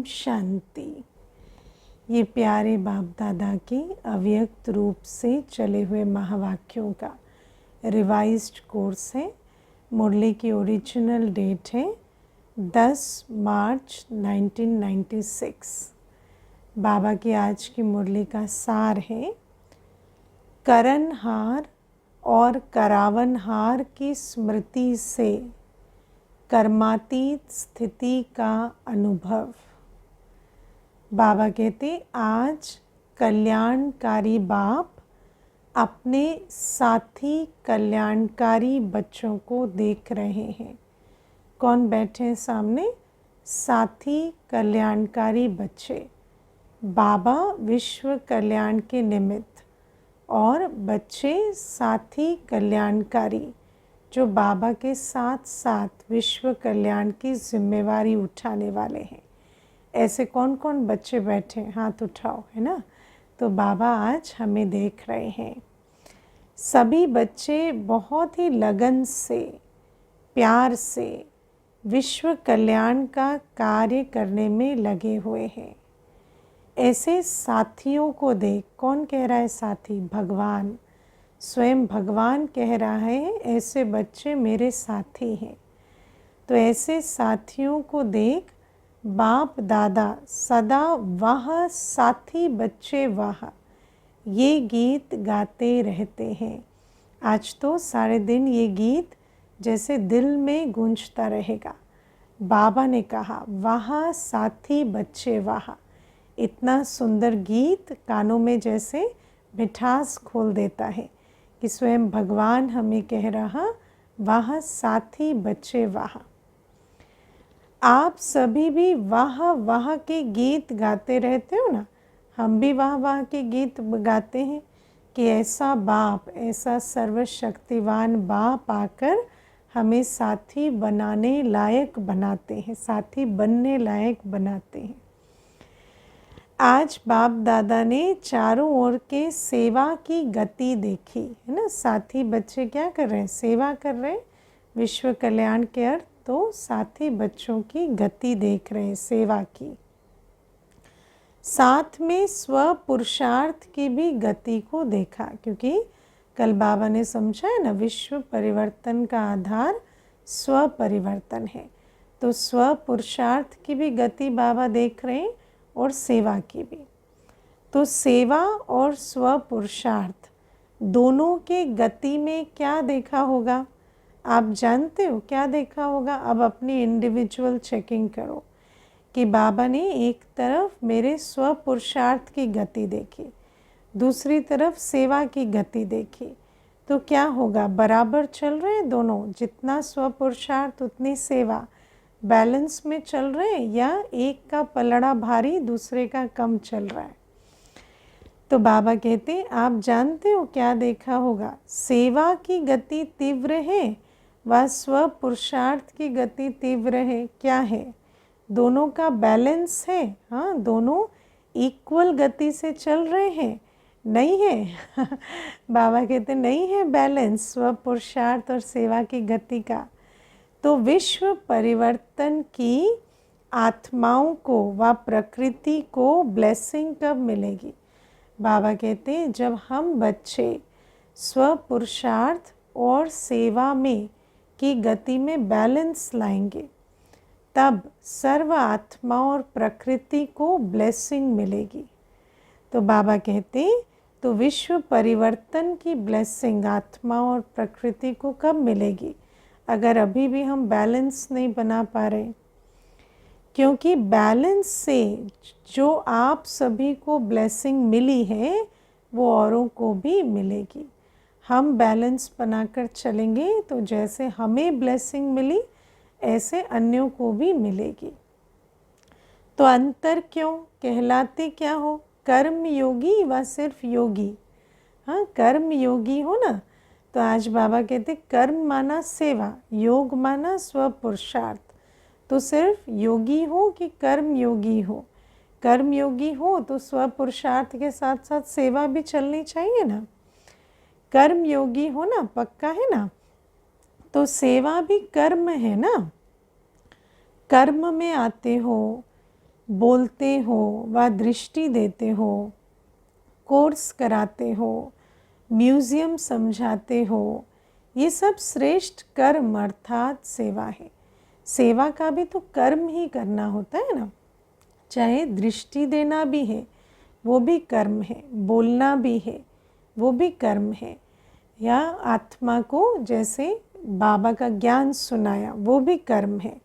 ओम शांति। ये प्यारे बाप दादा के अव्यक्त रूप से चले हुए महावाक्यों का रिवाइज्ड कोर्स है। मुरली की ओरिजिनल डेट है 10 मार्च 1996। बाबा की आज की मुरली का सार है, करनहार और करावनहार की स्मृति से कर्मातीत स्थिति का अनुभव। बाबा कहते, आज कल्याणकारी बाप अपने साथी कल्याणकारी बच्चों को देख रहे हैं। कौन बैठे हैं सामने? साथी कल्याणकारी बच्चे। बाबा विश्व कल्याण के निमित्त और बच्चे साथी कल्याणकारी, जो बाबा के साथ साथ विश्व कल्याण की जिम्मेवारी उठाने वाले हैं। ऐसे कौन कौन बच्चे बैठे? हाथ उठाओ, है ना। तो बाबा आज हमें देख रहे हैं। सभी बच्चे बहुत ही लगन से, प्यार से विश्व कल्याण का कार्य करने में लगे हुए हैं। ऐसे साथियों को देख, कौन कह रहा है साथी? भगवान, स्वयं भगवान कह रहा है ऐसे बच्चे मेरे साथी हैं। तो ऐसे साथियों को देख बाप दादा सदा वह साथी बच्चे वह ये गीत गाते रहते हैं। आज तो सारे दिन ये गीत जैसे दिल में गूंजता रहेगा। बाबा ने कहा वह साथी बच्चे वह, इतना सुंदर गीत कानों में जैसे मिठास खोल देता है कि स्वयं भगवान हमें कह रहा वह साथी बच्चे वह। आप सभी भी वाह वाह के गीत गाते रहते हो ना। हम भी वाह वाह के गीत गाते हैं कि ऐसा बाप, ऐसा सर्वशक्तिवान बाप आकर हमें साथी बनाने लायक बनाते हैं, साथी बनने लायक बनाते हैं। आज बाप दादा ने चारों ओर के सेवा की गति देखी, है ना। साथी बच्चे क्या कर रहे हैं? सेवा कर रहे हैं। विश्व कल्याण के अर्थ तो साथी बच्चों की गति देख रहे हैं, सेवा की। साथ में स्व पुरुषार्थ की भी गति को देखा, क्योंकि कल बाबा ने समझा है ना, विश्व परिवर्तन का आधार स्व परिवर्तन है। तो स्व पुरुषार्थ की भी गति बाबा देख रहे हैं और सेवा की भी। तो सेवा और स्व पुरुषार्थ दोनों के गति में क्या देखा होगा? आप जानते हो क्या देखा होगा? अब अपनी इंडिविजुअल चेकिंग करो कि बाबा ने एक तरफ मेरे स्व पुरुषार्थ की गति देखी, दूसरी तरफ सेवा की गति देखी। तो क्या होगा? बराबर चल रहे हैं दोनों, जितना स्व पुरुषार्थ उतनी सेवा, बैलेंस में चल रहे हैं, या एक का पलड़ा भारी दूसरे का कम चल रहा है? तो बाबा कहते आप जानते हो क्या देखा होगा? सेवा की गति तीव्र है व स्व पुरुषार्थ की गति तीव्र है। क्या है? दोनों का बैलेंस है। हाँ, दोनों इक्वल गति से चल रहे हैं? नहीं है। बाबा कहते नहीं है बैलेंस स्व पुरुषार्थ और सेवा की गति का। तो विश्व परिवर्तन की आत्माओं को व प्रकृति को ब्लेसिंग कब मिलेगी? बाबा कहते हैं जब हम बच्चे स्व पुरुषार्थ और सेवा में की गति में बैलेंस लाएंगे, तब सर्व आत्मा और प्रकृति को ब्लेसिंग मिलेगी। तो बाबा कहते तो विश्व परिवर्तन की ब्लेसिंग आत्मा और प्रकृति को कब मिलेगी? अगर अभी भी हम बैलेंस नहीं बना पा रहे, क्योंकि बैलेंस से जो आप सभी को ब्लेसिंग मिली है वो औरों को भी मिलेगी। हम बैलेंस बनाकर चलेंगे तो जैसे हमें ब्लेसिंग मिली ऐसे अन्यों को भी मिलेगी। तो अंतर क्यों? कहलाते क्या हो? कर्म योगी व सिर्फ योगी। हाँ, कर्म योगी हो ना। तो आज बाबा कहते कर्म माना सेवा, योग माना स्व पुरुषार्थ। तो सिर्फ योगी हो कि कर्म योगी हो? कर्म योगी हो तो स्व पुरुषार्थ के साथ साथ सेवा भी चलनी चाहिए ना। कर्म योगी हो ना, पक्का है ना। तो सेवा भी कर्म है ना। कर्म में आते हो, बोलते हो व दृष्टि देते हो, कोर्स कराते हो, म्यूज़ियम समझाते हो, ये सब श्रेष्ठ कर्म अर्थात सेवा है। सेवा का भी तो कर्म ही करना होता है ना। चाहे दृष्टि देना भी है, वो भी कर्म है, बोलना भी है, वो भी कर्म है, या आत्मा को जैसे बाबा का ज्ञान सुनाया, वो भी कर्म है।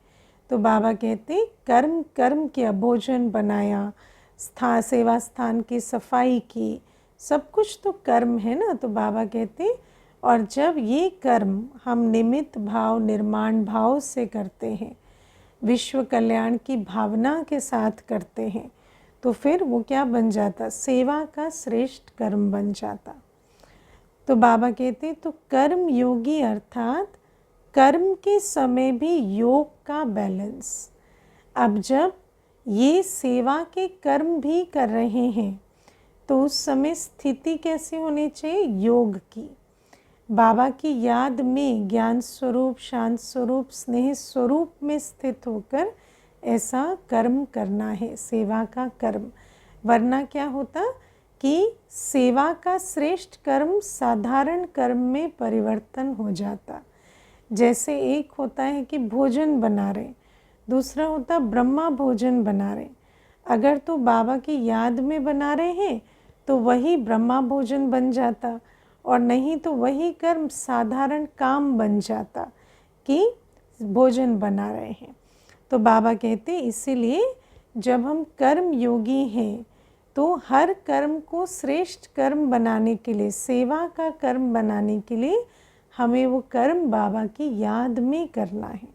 तो बाबा कहते कर्म कर्म किया, भोजन बनाया, सेवा स्थान की सफाई की, सब कुछ तो कर्म है ना। तो बाबा कहते और जब ये कर्म हम निमित्त भाव निर्माण भाव से करते हैं, विश्व कल्याण की भावना के साथ करते हैं, तो फिर वो क्या बन जाता, सेवा का श्रेष्ठ कर्म बन जाता। तो बाबा कहते तो कर्म योगी अर्थात कर्म के समय भी योग का बैलेंस। अब जब ये सेवा के कर्म भी कर रहे हैं तो उस समय स्थिति कैसी होनी चाहिए, योग की, बाबा की याद में, ज्ञान स्वरूप, शांत स्वरूप, स्नेह स्वरूप में स्थित होकर ऐसा कर्म करना है, सेवा का कर्म। वरना क्या होता कि सेवा का श्रेष्ठ कर्म साधारण कर्म में परिवर्तन हो जाता। जैसे एक होता है कि भोजन बना रहे, दूसरा होता ब्रह्मा भोजन बना रहे। अगर तो बाबा की याद में बना रहे हैं तो वही ब्रह्मा भोजन बन जाता, और नहीं तो वही कर्म साधारण काम बन जाता कि भोजन बना रहे हैं। तो बाबा कहते इसीलिए जब हम कर्म योगी हैं तो हर कर्म को श्रेष्ठ कर्म बनाने के लिए, सेवा का कर्म बनाने के लिए हमें वो कर्म बाबा की याद में करना है।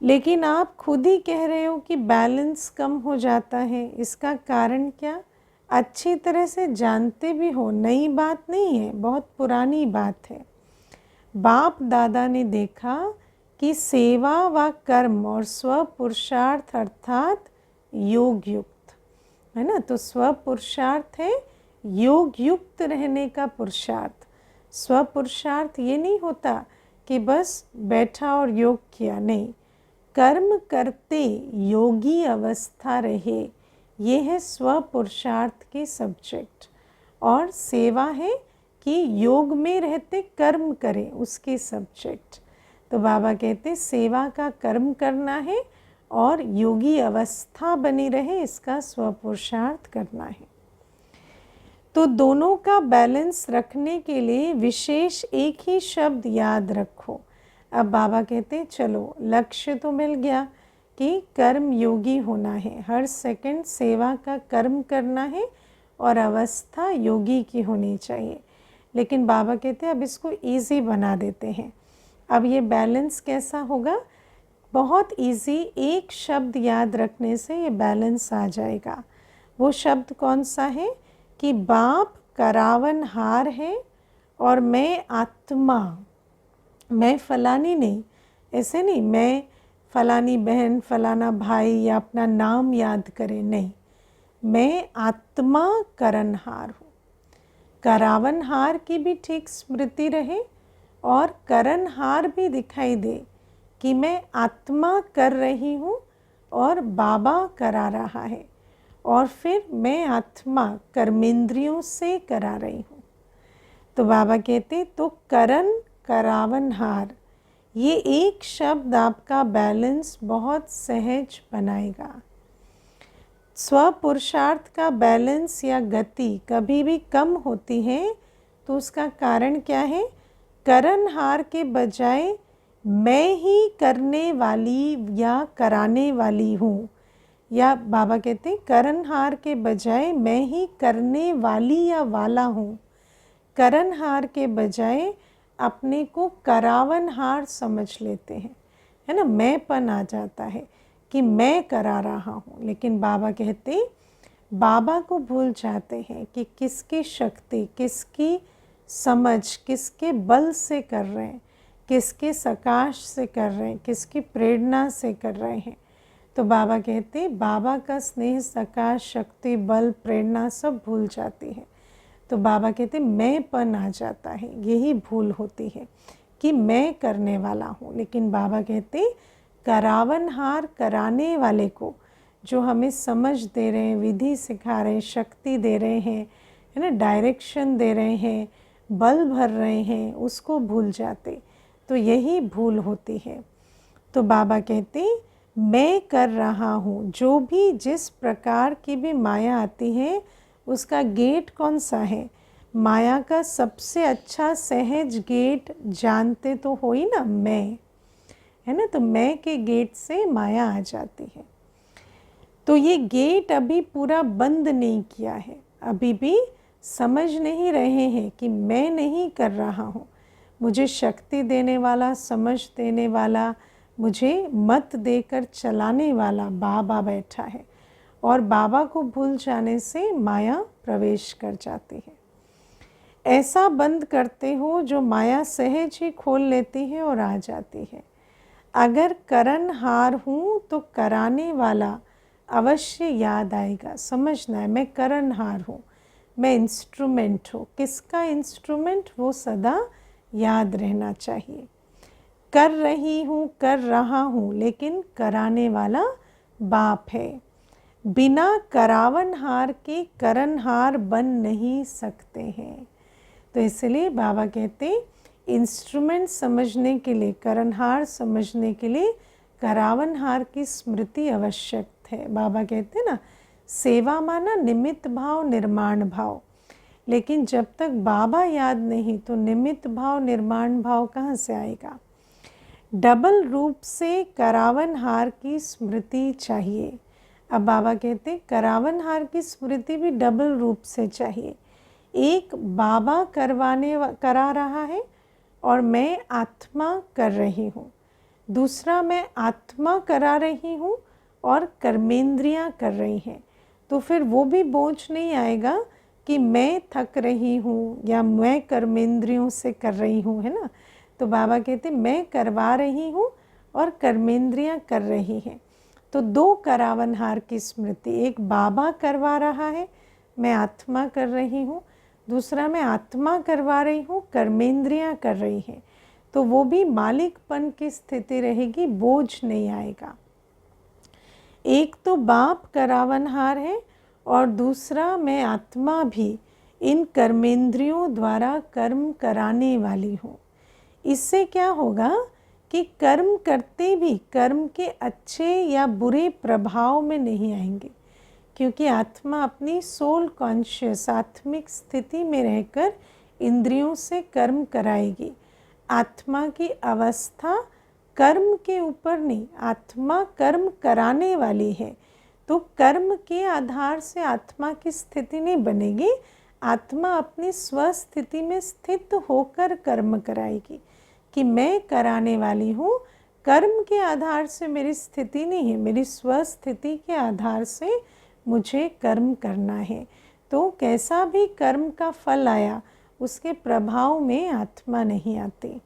लेकिन आप खुद ही कह रहे हो कि बैलेंस कम हो जाता है, इसका कारण क्या, अच्छी तरह से जानते भी हो, नई बात नहीं है, बहुत पुरानी बात है। बाप दादा ने देखा कि सेवा व कर्म और स्व पुरुषार्थ अर्थात योग युक्त है ना। तो स्व पुरुषार्थ है योग युक्त रहने का पुरुषार्थ। स्व पुरुषार्थ ये नहीं होता कि बस बैठा और योग किया, नहीं, कर्म करते योगी अवस्था रहे, ये है स्व पुरुषार्थ के सब्जेक्ट। और सेवा है कि योग में रहते कर्म करें, उसके सब्जेक्ट। तो बाबा कहते सेवा का कर्म करना है और योगी अवस्था बनी रहे, इसका स्व पुरुषार्थ करना है। तो दोनों का बैलेंस रखने के लिए विशेष एक ही शब्द याद रखो। अब बाबा कहते चलो लक्ष्य तो मिल गया कि कर्म योगी होना है, हर सेकंड सेवा का कर्म करना है और अवस्था योगी की होनी चाहिए। लेकिन बाबा कहते अब इसको इजी बना देते हैं। अब ये बैलेंस कैसा होगा, बहुत इजी, एक शब्द याद रखने से ये बैलेंस आ जाएगा। वो शब्द कौन सा है कि बाप करावनहार है और मैं आत्मा, मैं फलानी नहीं, ऐसे नहीं मैं फलानी बहन, फलाना भाई या अपना नाम याद करें, नहीं, मैं आत्मा करनहार हूँ। करावनहार की भी ठीक स्मृति रहे और करनहार भी दिखाई दे कि मैं आत्मा कर रही हूँ और बाबा करा रहा है, और फिर मैं आत्मा कर्मेंद्रियों से करा रही हूँ। तो बाबा कहते तो करन करावनहार, ये एक शब्द आपका बैलेंस बहुत सहज बनाएगा। स्व पुरुषार्थ का बैलेंस या गति कभी भी कम होती है तो उसका कारण क्या है, करनहार के बजाय मैं ही करने वाली या कराने वाली हूँ, या बाबा कहते हैं करनहार के बजाय मैं ही करने वाली या वाला हूँ। करनहार के बजाय अपने को करावनहार समझ लेते हैं, है ना, मैंपन आ जाता है कि मैं करा रहा हूँ। लेकिन बाबा कहते बाबा को भूल जाते हैं कि किसकी शक्ति, किसकी समझ, किसके बल से कर रहे हैं, किसके सकाश से कर रहे हैं, किसकी प्रेरणा से कर रहे हैं। तो बाबा कहते बाबा का स्नेह, सकाश, शक्ति, बल, प्रेरणा सब भूल जाती है। तो बाबा कहते मैंपन आ जाता है, यही भूल होती है कि मैं करने वाला हूँ। लेकिन बाबा कहते करावनहार, कराने वाले को जो हमें समझ दे रहे हैं, विधि सिखा रहे हैं, शक्ति दे रहे हैं, है ना, डायरेक्शन दे रहे हैं, बल भर रहे हैं, उसको भूल जाते। तो यही भूल होती है। तो बाबा कहते मैं कर रहा हूँ, जो भी जिस प्रकार की भी माया आती है उसका गेट कौन सा है? माया का सबसे अच्छा सहज गेट जानते तो हो ही ना, मैं, है ना। तो मैं के गेट से माया आ जाती है। तो ये गेट अभी पूरा बंद नहीं किया है, अभी भी समझ नहीं रहे हैं कि मैं नहीं कर रहा हूँ। मुझे शक्ति देने वाला, समझ देने वाला, मुझे मत देकर चलाने वाला बाबा बैठा है, और बाबा को भूल जाने से माया प्रवेश कर जाती है। ऐसा बंद करते हो जो माया सहज ही खोल लेती है और आ जाती है। अगर करनहार हूँ तो कराने वाला अवश्य याद आएगा। समझना है, मैं करनहार हूँ, मैं इंस्ट्रूमेंट हूँ। किसका इंस्ट्रूमेंट? वो सदा याद रहना चाहिए। कर रही हूँ, कर रहा हूँ, लेकिन कराने वाला बाप है। बिना करावनहार के करनहार बन नहीं सकते हैं। तो इसलिए बाबा कहते इंस्ट्रूमेंट समझने के लिए, करनहार समझने के लिए करावनहार की स्मृति आवश्यक है। बाबा कहते ना, सेवा माना निमित्त भाव, निर्माण भाव। लेकिन जब तक बाबा याद नहीं तो निमित्त भाव, निर्माण भाव कहाँ से आएगा? डबल रूप से करावनहार की स्मृति चाहिए। अब बाबा कहते करावनहार की स्मृति भी डबल रूप से चाहिए। एक बाबा करा रहा है और मैं आत्मा कर रही हूँ। दूसरा, मैं आत्मा करा रही हूँ और कर्मेंद्रियाँ कर रही हैं। तो फिर वो भी बोझ नहीं आएगा कि मैं थक रही हूँ या मैं कर्मेंद्रियों से कर रही हूँ, है ना। तो बाबा कहते मैं करवा रही हूँ और कर्मेंद्रियाँ कर रही हैं। तो दो करावनहार की स्मृति, एक बाबा करवा रहा है, मैं आत्मा कर रही हूँ। दूसरा, मैं आत्मा करवा रही हूँ, कर्मेंद्रियाँ कर रही हैं। तो वो भी मालिकपन की स्थिति रहेगी, बोझ नहीं आएगा। एक तो बाप करावनहार है और दूसरा मैं आत्मा भी इन कर्मेंद्रियों द्वारा कर्म कराने वाली हूँ। इससे क्या होगा कि कर्म करते भी कर्म के अच्छे या बुरे प्रभाव में नहीं आएंगे, क्योंकि आत्मा अपनी सोल कॉन्शियस आत्मिक स्थिति में रहकर इंद्रियों से कर्म कराएगी। आत्मा की अवस्था कर्म के ऊपर नहीं, आत्मा कर्म कराने वाली है। तो कर्म के आधार से आत्मा की स्थिति नहीं बनेगी, आत्मा अपनी स्वस्थिति में स्थित होकर कर्म कराएगी कि मैं कराने वाली हूँ। कर्म के आधार से मेरी स्थिति नहीं है, मेरी स्वस्थिति के आधार से मुझे कर्म करना है। तो कैसा भी कर्म का फल आया उसके प्रभाव में आत्मा नहीं आती।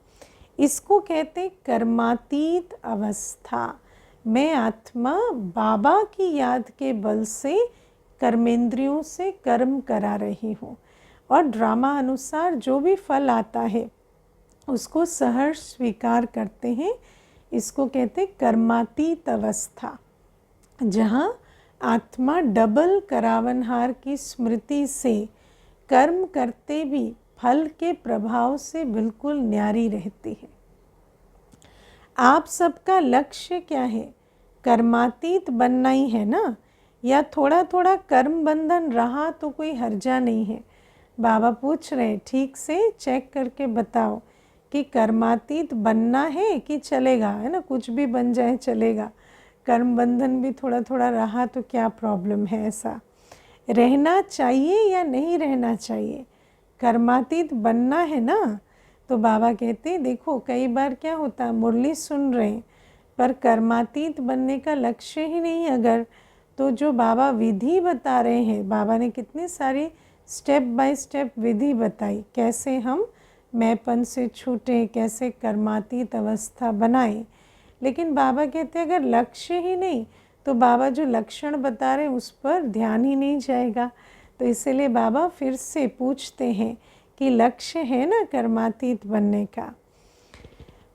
इसको कहते कर्मातीत अवस्था। मैं आत्मा बाबा की याद के बल से कर्मेंद्रियों से कर्म करा रही हूँ, और ड्रामा अनुसार जो भी फल आता है उसको सहर्ष स्वीकार करते हैं। इसको कहते कर्मातीत अवस्था, जहाँ आत्मा डबल करावनहार की स्मृति से कर्म करते भी फल के प्रभाव से बिल्कुल न्यारी रहती है। आप सबका लक्ष्य क्या है? कर्मातीत बनना ही है ना, या थोड़ा थोड़ा कर्म बंधन रहा तो कोई हर्जा नहीं है। बाबा पूछ रहे ठीक से चेक करके बताओ कि कर्मातीत बनना है कि चलेगा, है ना, कुछ भी बन जाए चलेगा। कर्म बंधन भी थोड़ा थोड़ा रहा तो क्या प्रॉब्लम है? ऐसा रहना चाहिए या नहीं रहना चाहिए? कर्मातीत बनना है ना। तो बाबा कहते देखो कई बार क्या होता है, मुरली सुन रहे हैं पर कर्मातीत बनने का लक्ष्य ही नहीं अगर, तो जो बाबा विधि बता रहे हैं, बाबा ने कितनी सारी स्टेप बाय स्टेप विधि बताई, कैसे हम मैंपन से छूटें, कैसे कर्मातीत अवस्था बनाएं। लेकिन बाबा कहते हैं अगर लक्ष्य ही नहीं तो बाबा जो लक्षण बता रहे हैं उस पर ध्यान ही नहीं जाएगा। तो इसीलिए बाबा फिर से पूछते हैं कि लक्ष्य है ना कर्मातीत बनने का।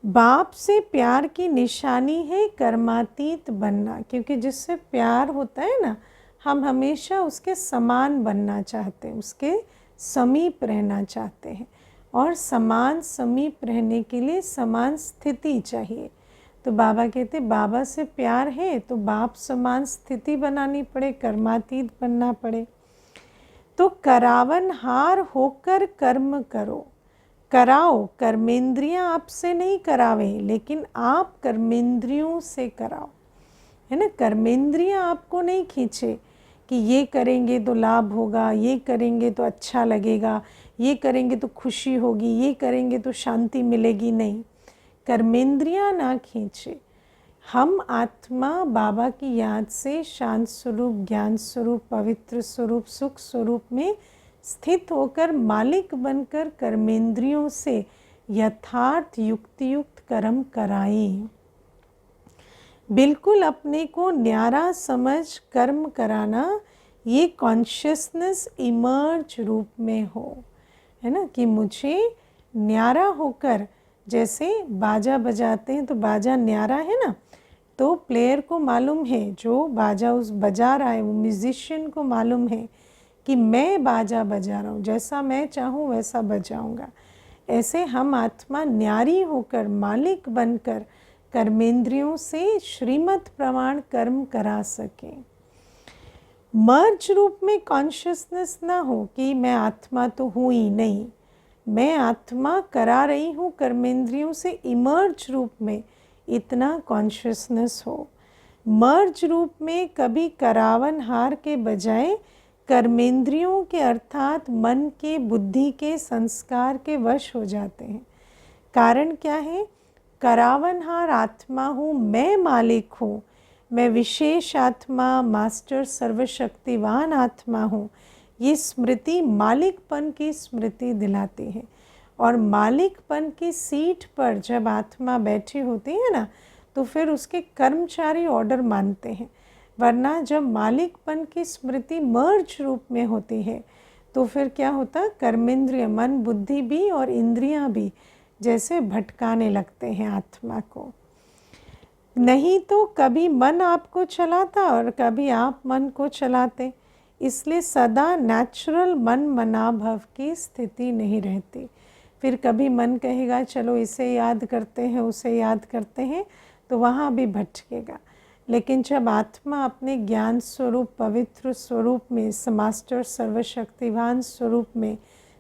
बाप से प्यार की निशानी है कर्मातीत बनना, क्योंकि जिससे प्यार होता है ना, हम हमेशा उसके समान बनना चाहते हैं, उसके समीप रहना चाहते हैं। और समान समीप रहने के लिए समान स्थिति चाहिए। तो बाबा कहते बाबा से प्यार है तो बाप समान स्थिति बनानी पड़े, कर्मातीत बनना पड़े। तो करावनहार होकर कर्म करो, कराओ, कर्मेंद्रियां आपसे नहीं करावे, लेकिन आप कर्मेंद्रियों से कराओ, है ना। कर्मेंद्रियां आपको नहीं खींचे कि ये करेंगे तो लाभ होगा, ये करेंगे तो अच्छा लगेगा, ये करेंगे तो खुशी होगी, ये करेंगे तो शांति मिलेगी, नहीं। कर्मेंद्रियां ना खींचे। हम आत्मा बाबा की याद से शांत स्वरूप, ज्ञान स्वरूप, पवित्र स्वरूप, सुख स्वरूप में स्थित होकर मालिक बनकर कर्मेंद्रियों से यथार्थ युक्तियुक्त कर्म कराएं। बिल्कुल अपने को न्यारा समझ कर्म कराना, ये कॉन्शियसनेस इमर्ज रूप में हो, है ना। कि मुझे न्यारा होकर, जैसे बाजा बजाते हैं तो बाजा न्यारा है ना, तो प्लेयर को मालूम है, जो बाजा उस बजा रहा है, वो म्यूजिशियन को मालूम है कि मैं बाजा बजा रहा हूँ, जैसा मैं चाहूँ वैसा बजाऊँगा। ऐसे हम आत्मा न्यारी होकर मालिक बनकर कर्मेंद्रियों से श्रीमत प्रमाण कर्म करा सकें। मर्ज रूप में कॉन्शियसनेस ना हो कि मैं आत्मा तो हूँ ही नहीं, मैं आत्मा करा रही हूँ कर्मेंद्रियों से, इमर्ज रूप में इतना कॉन्शियसनेस हो। मर्ज रूप में कभी करावन हार के बजाय कर्मेंद्रियों के अर्थात मन के, बुद्धि के, संस्कार के वश हो जाते हैं। कारण क्या है? करावनहार आत्मा हूँ, मैं मालिक हूँ, मैं विशेष आत्मा, मास्टर, सर्वशक्तिवान आत्मा हूँ। ये स्मृति मालिकपन की स्मृति दिलाती है। और मालिकपन की सीट पर जब आत्मा बैठी होती है ना, तो फिर उसके कर्मचारी ऑर्डर मानते हैं। वरना जब मालिकपन की स्मृति मर्ज रूप में होती है तो फिर क्या होता? कर्मेंद्रिय, मन, बुद्धि भी और इंद्रियां भी जैसे भटकाने लगते हैं आत्मा को। नहीं तो कभी मन आपको चलाता और कभी आप मन को चलाते, इसलिए सदा नेचुरल मन मनाभव की स्थिति नहीं रहती। फिर कभी मन कहेगा चलो इसे याद करते हैं, उसे याद करते हैं, तो वहाँ भी भटकेगा। लेकिन जब आत्मा अपने ज्ञान स्वरूप, पवित्र स्वरूप में, मास्टर, सर्वशक्तिवान स्वरूप में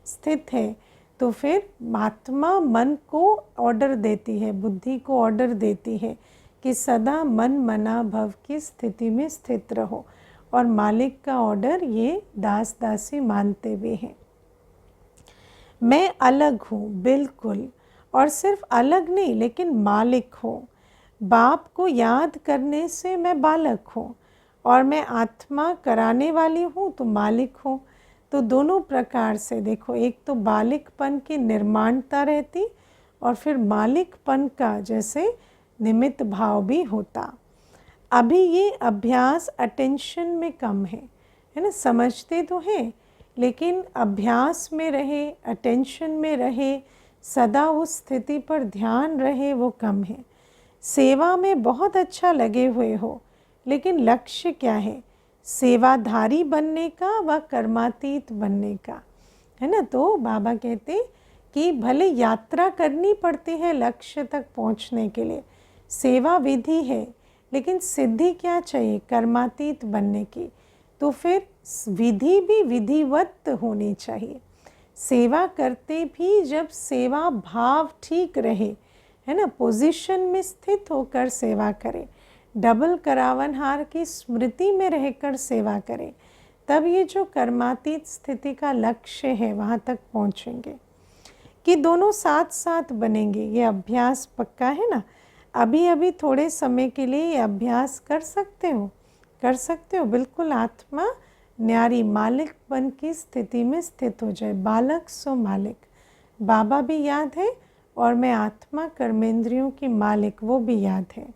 स्थित है, तो फिर आत्मा मन को ऑर्डर देती है, बुद्धि को ऑर्डर देती है कि सदा मन मना भव की स्थिति में स्थित रहो। और मालिक का ऑर्डर ये दास दासी मानते भी हैं। मैं अलग हूँ, बिल्कुल, और सिर्फ अलग नहीं लेकिन मालिक हूँ। बाप को याद करने से मैं बालक हूँ, और मैं आत्मा कराने वाली हूँ तो मालिक हूँ। तो दोनों प्रकार से देखो, एक तो बालिकपन की निर्माणता रहती और फिर मालिकपन का जैसे निमित्त भाव भी होता। अभी ये अभ्यास अटेंशन में कम है ना। समझते तो हैं लेकिन अभ्यास में रहे, अटेंशन में रहे, सदा उस स्थिति पर ध्यान रहे, वो कम है। सेवा में बहुत अच्छा लगे हुए हो, लेकिन लक्ष्य क्या है? सेवाधारी बनने का व कर्मातीत बनने का, है ना। तो बाबा कहते कि भले यात्रा करनी पड़ती है लक्ष्य तक पहुंचने के लिए, सेवा विधि है, लेकिन सिद्धि क्या चाहिए? कर्मातीत बनने की। तो फिर विधि भी विधिवत होनी चाहिए। सेवा करते भी जब सेवा भाव ठीक रहे, है ना, पोजीशन में स्थित होकर सेवा करें, डबल करावनहार की स्मृति में रहकर सेवा करें, तब ये जो कर्मातीत स्थिति का लक्ष्य है वहाँ तक पहुँचेंगे। कि दोनों साथ साथ बनेंगे, ये अभ्यास पक्का है ना। अभी अभी थोड़े समय के लिए ये अभ्यास कर सकते हो, कर सकते हो। बिल्कुल आत्मा न्यारी मालिकपन की स्थिति में स्थित हो जाए, बालक सो मालिक। बाबा भी याद है और मैं आत्मा कर्मेंद्रियों की मालिक, वो भी याद है।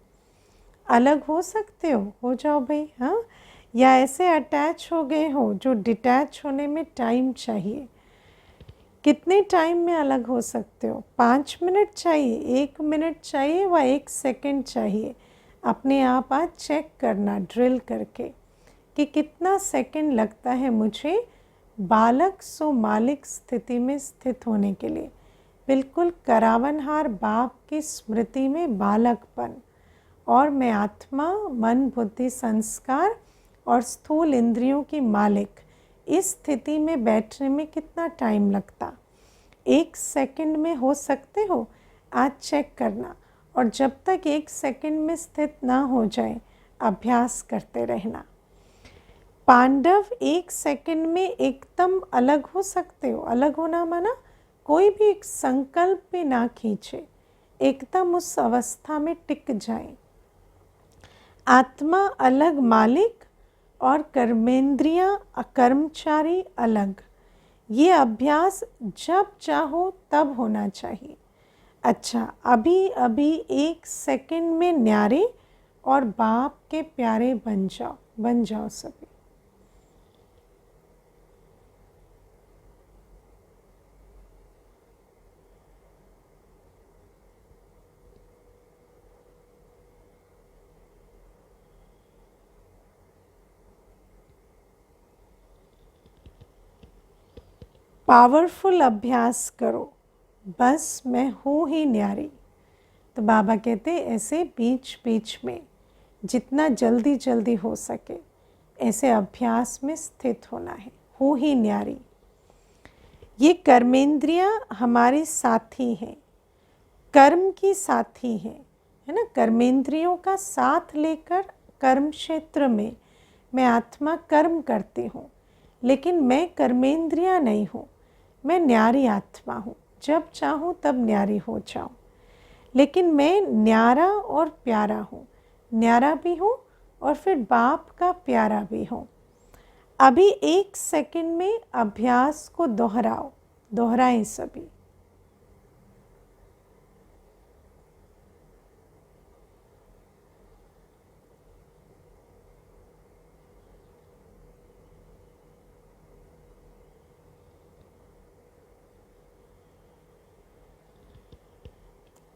अलग हो सकते हो जाओ भाई, हाँ। या ऐसे अटैच हो गए हो जो डिटैच होने में टाइम चाहिए, कितने टाइम में अलग हो सकते हो? 5 मिनट चाहिए, 1 मिनट चाहिए व 1 सेकंड चाहिए? अपने आप आज चेक करना ड्रिल करके कि कितना सेकंड लगता है मुझे बालक सो मालिक स्थिति में स्थित होने के लिए। बिल्कुल करावनहार बाप की स्मृति में बालकपन, और मैं आत्मा, मन, बुद्धि, संस्कार और स्थूल इंद्रियों की मालिक, इस स्थिति में बैठने में कितना टाइम लगता? 1 सेकंड में हो सकते हो? आज चेक करना। और जब तक 1 सेकंड में स्थित ना हो जाए, अभ्यास करते रहना। पांडव 1 सेकंड में एकदम अलग हो सकते हो? अलग होना माना कोई भी एक संकल्प भी ना खींचे, एकदम उस अवस्था में टिक जाए। आत्मा अलग मालिक और कर्मेंद्रियां कर्मचारी अलग। ये अभ्यास जब चाहो तब होना चाहिए। अच्छा, अभी अभी 1 सेकंड में न्यारे और बाप के प्यारे बन जाओ सभी। पावरफुल अभ्यास करो, बस मैं हूँ ही न्यारी। तो बाबा कहते ऐसे बीच बीच में जितना जल्दी जल्दी हो सके ऐसे अभ्यास में स्थित होना है। हूँ ही न्यारी। ये कर्मेंद्रियां हमारे साथी हैं, कर्म की साथी हैं, है ना। कर्मेंद्रियों का साथ लेकर कर्म क्षेत्र में मैं आत्मा कर्म करती हूँ, लेकिन मैं कर्मेंद्रियां नहीं हूँ, मैं न्यारी आत्मा हूँ। जब चाहूँ तब न्यारी हो जाऊँ, लेकिन मैं न्यारा और प्यारा हूँ। न्यारा भी हूँ और फिर बाप का प्यारा भी हूँ। अभी 1 सेकंड में अभ्यास को दोहराएं सभी।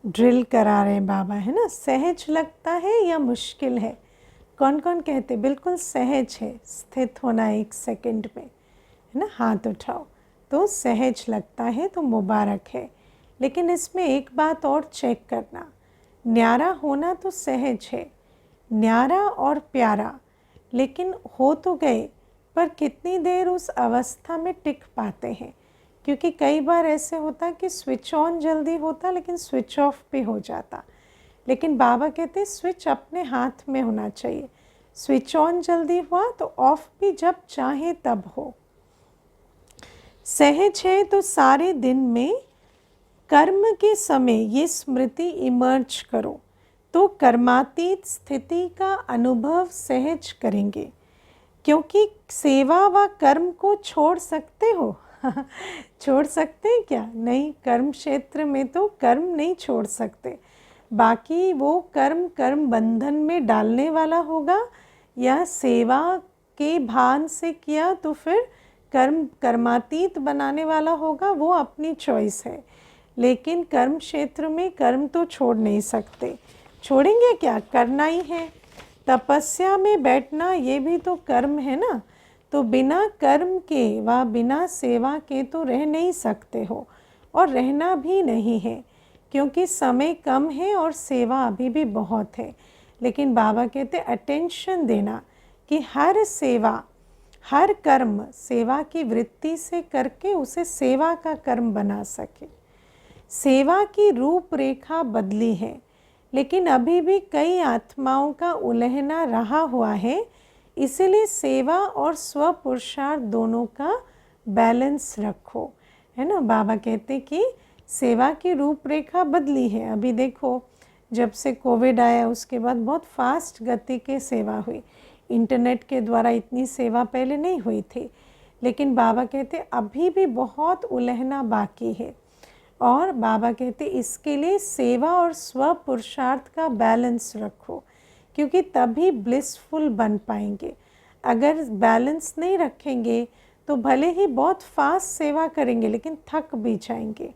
ड्रिल करा रहे बाबा, है ना। सहज लगता है या मुश्किल है? कौन कौन कहते बिल्कुल सहज है स्थित होना 1 सेकंड में, है ना। हाथ उठाओ। तो सहज लगता है तो मुबारक है, लेकिन इसमें एक बात और चेक करना। न्यारा होना तो सहज है, न्यारा और प्यारा, लेकिन हो तो गए, पर कितनी देर उस अवस्था में टिक पाते हैं? क्योंकि कई बार ऐसे होता कि स्विच ऑन जल्दी होता लेकिन स्विच ऑफ भी हो जाता। लेकिन बाबा कहते स्विच अपने हाथ में होना चाहिए। स्विच ऑन जल्दी हुआ तो ऑफ भी जब चाहे तब हो। सहज है तो सारे दिन में कर्म के समय ये स्मृति इमर्ज करो, तो कर्मातीत स्थिति का अनुभव सहज करेंगे। क्योंकि सेवा व कर्म को छोड़ सकते हो छोड़ सकते हैं क्या? नहीं, कर्म क्षेत्र में तो कर्म नहीं छोड़ सकते। बाकी वो कर्म बंधन में डालने वाला होगा, या सेवा के भान से किया तो फिर कर्मातीत बनाने वाला होगा, वो अपनी चॉइस है। लेकिन कर्म क्षेत्र में कर्म तो छोड़ नहीं सकते। छोड़ेंगे क्या? करना ही है। तपस्या में बैठना ये भी तो कर्म है ना। तो बिना कर्म के व बिना सेवा के तो रह नहीं सकते हो, और रहना भी नहीं है, क्योंकि समय कम है और सेवा अभी भी बहुत है। लेकिन बाबा कहते अटेंशन देना कि हर सेवा, हर कर्म सेवा की वृत्ति से करके उसे सेवा का कर्म बना सके। सेवा की रूपरेखा बदली है, लेकिन अभी भी कई आत्माओं का उलहना रहा हुआ है। इसीलिए सेवा और स्व पुरुषार्थ दोनों का बैलेंस रखो, है ना। बाबा कहते कि सेवा की रूपरेखा बदली है। अभी देखो, जब से कोविड आया उसके बाद बहुत फास्ट गति के सेवा हुई। इंटरनेट के द्वारा इतनी सेवा पहले नहीं हुई थी। लेकिन बाबा कहते अभी भी बहुत उलहना बाकी है, और बाबा कहते इसके लिए सेवा और स्व पुरुषार्थ का बैलेंस रखो, क्योंकि तभी ब्लिसफुल बन पाएंगे। अगर बैलेंस नहीं रखेंगे तो भले ही बहुत फास्ट सेवा करेंगे लेकिन थक भी जाएंगे।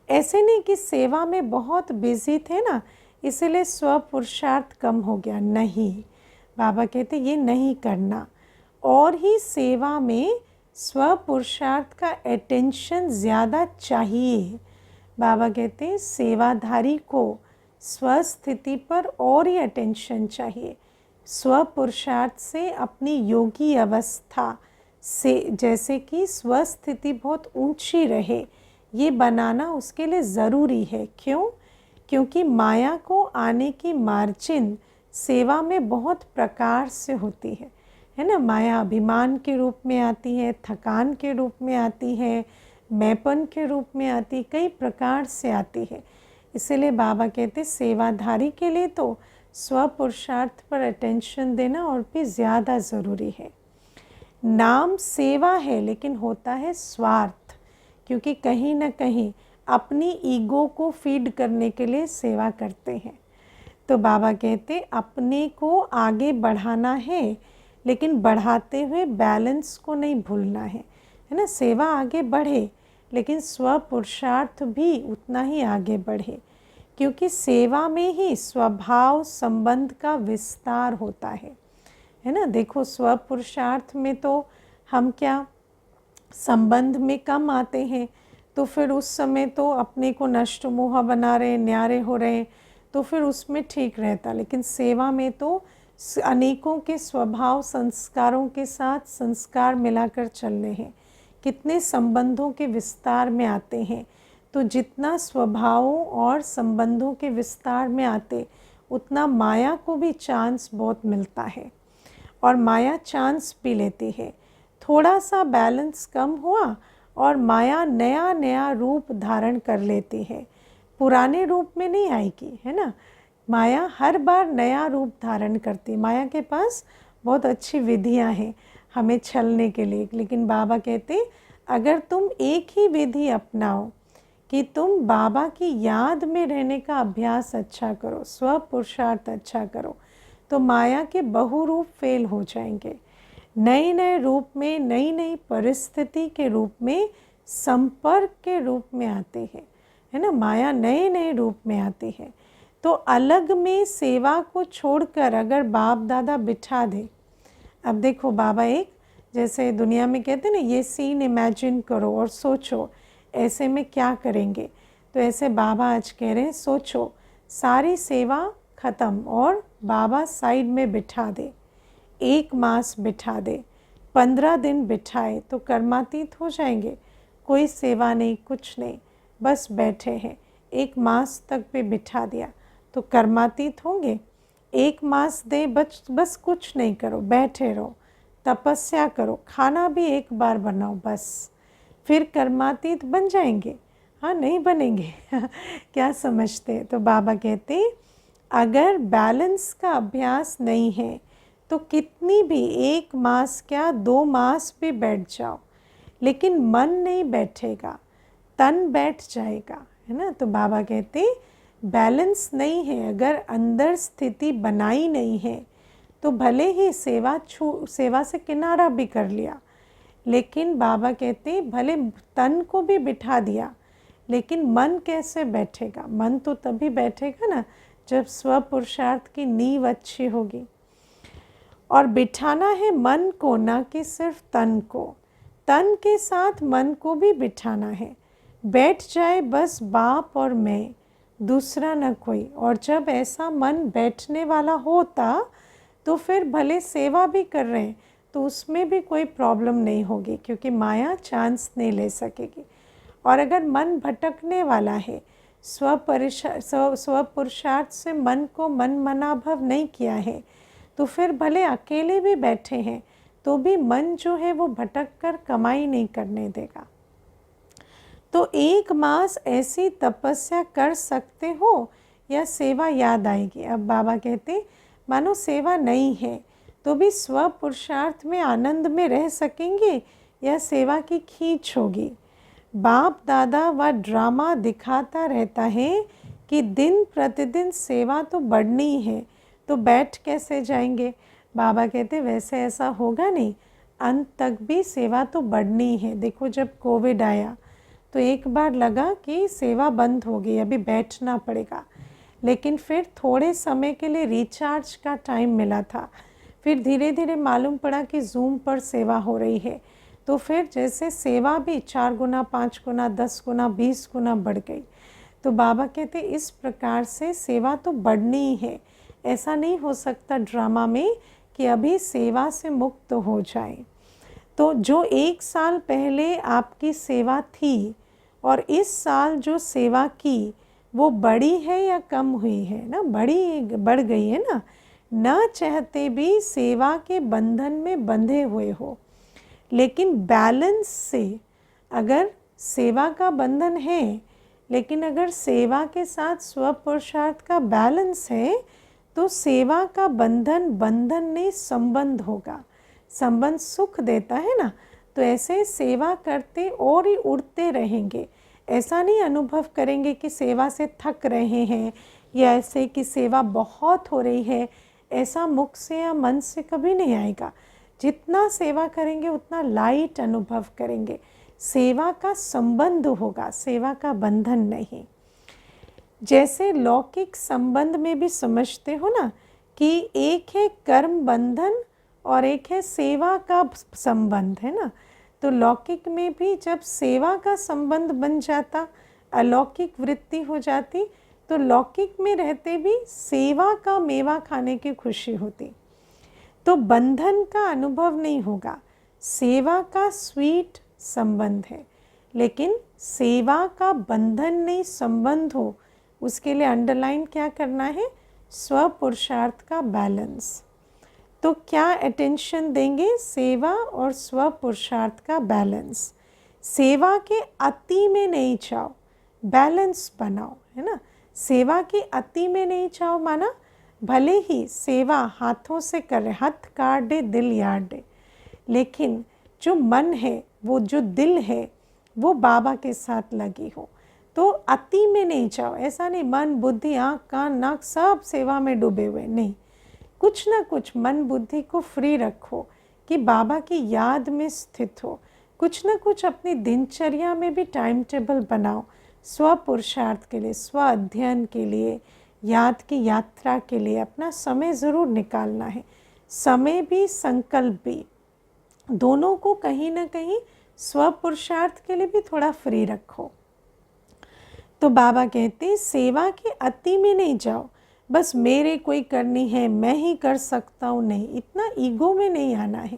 ऐसे नहीं कि सेवा में बहुत बिजी थे ना इसलिए स्व पुरुषार्थ कम हो गया, नहीं। बाबा कहते ये नहीं करना, और ही सेवा में स्व पुरुषार्थ का अटेंशन ज़्यादा चाहिए। बाबा कहते हैं सेवाधारी को स्वस्थिति पर और ही अटेंशन चाहिए। स्व पुरुषार्थ से अपनी योगी अवस्था से, जैसे कि स्वस्थिति बहुत ऊंची रहे, ये बनाना उसके लिए ज़रूरी है। क्यों? क्योंकि माया को आने की मार्जिन सेवा में बहुत प्रकार से होती है ना। माया अभिमान के रूप में आती है, थकान के रूप में आती है, मैंपन के रूप में आती, कई प्रकार से आती है। इसलिए बाबा कहते सेवाधारी के लिए तो स्व पुरुषार्थ पर अटेंशन देना और भी ज़्यादा ज़रूरी है। नाम सेवा है लेकिन होता है स्वार्थ, क्योंकि कहीं ना कहीं अपनी ईगो को फीड करने के लिए सेवा करते हैं। तो बाबा कहते अपने को आगे बढ़ाना है लेकिन बढ़ाते हुए बैलेंस को नहीं भूलना है ना। सेवा आगे बढ़े लेकिन स्व पुरुषार्थ भी उतना ही आगे बढ़े, क्योंकि सेवा में ही स्वभाव संबंध का विस्तार होता है ना। देखो स्व पुरुषार्थ में तो हम क्या संबंध में कम आते हैं, तो फिर उस समय तो अपने को नष्ट मोह बना रहे, न्यारे हो रहे, तो फिर उसमें ठीक रहता। लेकिन सेवा में तो अनेकों के स्वभाव संस्कारों के साथ संस्कार मिलाकर चलने हैं, कितने संबंधों के विस्तार में आते हैं। तो जितना स्वभावों और संबंधों के विस्तार में आते उतना माया को भी चांस बहुत मिलता है, और माया चांस भी लेती है। थोड़ा सा बैलेंस कम हुआ और माया नया नया रूप धारण कर लेती है, पुराने रूप में नहीं आएगी, है ना। माया हर बार नया रूप धारण करती है। माया के पास बहुत अच्छी विधियां हैं हमें छलने के लिए, लेकिन बाबा कहते अगर तुम एक ही विधि अपनाओ कि तुम बाबा की याद में रहने का अभ्यास अच्छा करो, स्व पुरुषार्थ अच्छा करो, तो माया के बहुरूप फेल हो जाएंगे। नए नए रूप में, नई नई परिस्थिति के रूप में, संपर्क के रूप में आते हैं, है ना। माया नए नए रूप में आती है। तो अलग में सेवा को छोड़कर अगर बाप दादा बिठा दे, अब देखो बाबा एक जैसे दुनिया में कहते हैं ना, ये सीन इमेजिन करो और सोचो ऐसे में क्या करेंगे, तो ऐसे बाबा आज कह रहे हैं सोचो सारी सेवा ख़त्म और बाबा साइड में बिठा दे, 1 मास बिठा दे, 15 दिन बिठाए तो कर्मातीत हो जाएंगे। कोई सेवा नहीं, कुछ नहीं, बस बैठे हैं। 1 मास तक भी बिठा दिया तो कर्मातीत होंगे। 1 मास दे बस कुछ नहीं करो, बैठे रहो, तपस्या करो, खाना भी 1 बार बनाओ बस, फिर कर्मातीत बन जाएंगे? हाँ, नहीं बनेंगे। क्या समझते? तो बाबा कहते अगर बैलेंस का अभ्यास नहीं है तो कितनी भी 1 मास क्या 2 मास भी बैठ जाओ, लेकिन मन नहीं बैठेगा, तन बैठ जाएगा, है ना। तो बाबा कहते बैलेंस नहीं है, अगर अंदर स्थिति बनाई नहीं है तो भले ही सेवा से किनारा भी कर लिया, लेकिन बाबा कहते भले तन को भी बिठा दिया, लेकिन मन कैसे बैठेगा? मन तो तभी बैठेगा ना जब स्व पुरुषार्थ की नींव अच्छी होगी। और बिठाना है मन को, ना कि सिर्फ तन को। तन के साथ मन को भी बिठाना है। बैठ जाए बस बाप और मैं, दूसरा न कोई। और जब ऐसा मन बैठने वाला होता तो फिर भले सेवा भी कर रहे हैं तो उसमें भी कोई प्रॉब्लम नहीं होगी, क्योंकि माया चांस नहीं ले सकेगी। और अगर मन भटकने वाला है, स्व पुरुषार्थ से मन को मन मनाभव नहीं किया है, तो फिर भले अकेले भी बैठे हैं तो भी मन जो है वो भटक कर कमाई नहीं करने देगा। तो 1 मास ऐसी तपस्या कर सकते हो या सेवा याद आएगी। अब बाबा कहते मानो सेवा नहीं है तो भी स्व पुरुषार्थ में आनंद में रह सकेंगे या सेवा की खींच होगी। बाप दादा व ड्रामा दिखाता रहता है कि दिन प्रतिदिन सेवा तो बढ़नी है, तो बैठ कैसे जाएंगे। बाबा कहते वैसे ऐसा होगा नहीं, अंत तक भी सेवा तो बढ़नी है। देखो जब कोविड आया तो एक बार लगा कि सेवा बंद हो गई, अभी बैठना पड़ेगा, लेकिन फिर थोड़े समय के लिए रिचार्ज का टाइम मिला था। फिर धीरे धीरे मालूम पड़ा कि ज़ूम पर सेवा हो रही है, तो फिर जैसे सेवा भी 4 गुना, 5 गुना, 10 गुना, 20 गुना बढ़ गई। तो बाबा कहते इस प्रकार से सेवा तो बढ़नी है। ऐसा नहीं हो सकता ड्रामा में कि अभी सेवा से मुक्त हो जाए। तो जो 1 साल पहले आपकी सेवा थी और इस साल जो सेवा की वो बड़ी है या कम हुई है ना, बढ़ गई है ना। न चाहते भी सेवा के बंधन में बंधे हुए हो, लेकिन बैलेंस से, अगर सेवा का बंधन है लेकिन अगर सेवा के साथ स्वपुरुषार्थ का बैलेंस है तो सेवा का बंधन नहीं संबंध होगा। संबंध सुख देता है ना, तो ऐसे सेवा करते और ही उड़ते रहेंगे। ऐसा नहीं अनुभव करेंगे कि सेवा से थक रहे हैं या ऐसे कि सेवा बहुत हो रही है, ऐसा मुख से या मन से कभी नहीं आएगा। जितना सेवा करेंगे उतना लाइट अनुभव करेंगे। सेवा का संबंध होगा, सेवा का बंधन नहीं। जैसे लौकिक संबंध में भी समझते हो ना कि एक है कर्म बंधन और एक है सेवा का संबंध, है ना। तो लौकिक में भी जब सेवा का संबंध बन जाता, अलौकिक वृत्ति हो जाती, तो लौकिक में रहते भी सेवा का मेवा खाने की खुशी होती। तो बंधन का अनुभव नहीं होगा, सेवा का स्वीट संबंध है, लेकिन सेवा का बंधन नहीं संबंध हो, उसके लिए अंडरलाइन क्या करना है, स्वपुरुषार्थ का बैलेंस। तो क्या अटेंशन देंगे, सेवा और स्वपुरुषार्थ का बैलेंस। सेवा के अति में नहीं जाओ, बैलेंस बनाओ, है ना। सेवा के अति में नहीं जाओ माना भले ही सेवा हाथों से कर रहे, हाथ काट दे दिल याद दे, लेकिन जो मन है, वो जो दिल है, वो बाबा के साथ लगी हो। तो अति में नहीं जाओ। ऐसा नहीं मन बुद्धि आँख कान नाक सब सेवा में डूबे हुए, नहीं। कुछ ना कुछ मन बुद्धि को फ्री रखो कि बाबा की याद में स्थित हो। कुछ ना कुछ अपनी दिनचर्या में भी टाइम टेबल बनाओ, स्व पुरुषार्थ के लिए, स्व अध्ययन के लिए, याद की यात्रा के लिए अपना समय ज़रूर निकालना है। समय भी संकल्प भी, दोनों को कहीं ना कहीं स्व पुरुषार्थ के लिए भी थोड़ा फ्री रखो। तो बाबा कहते हैं सेवा के अति में नहीं जाओ, बस मेरे कोई करनी है, मैं ही कर सकता हूँ, नहीं, इतना ईगो में नहीं आना है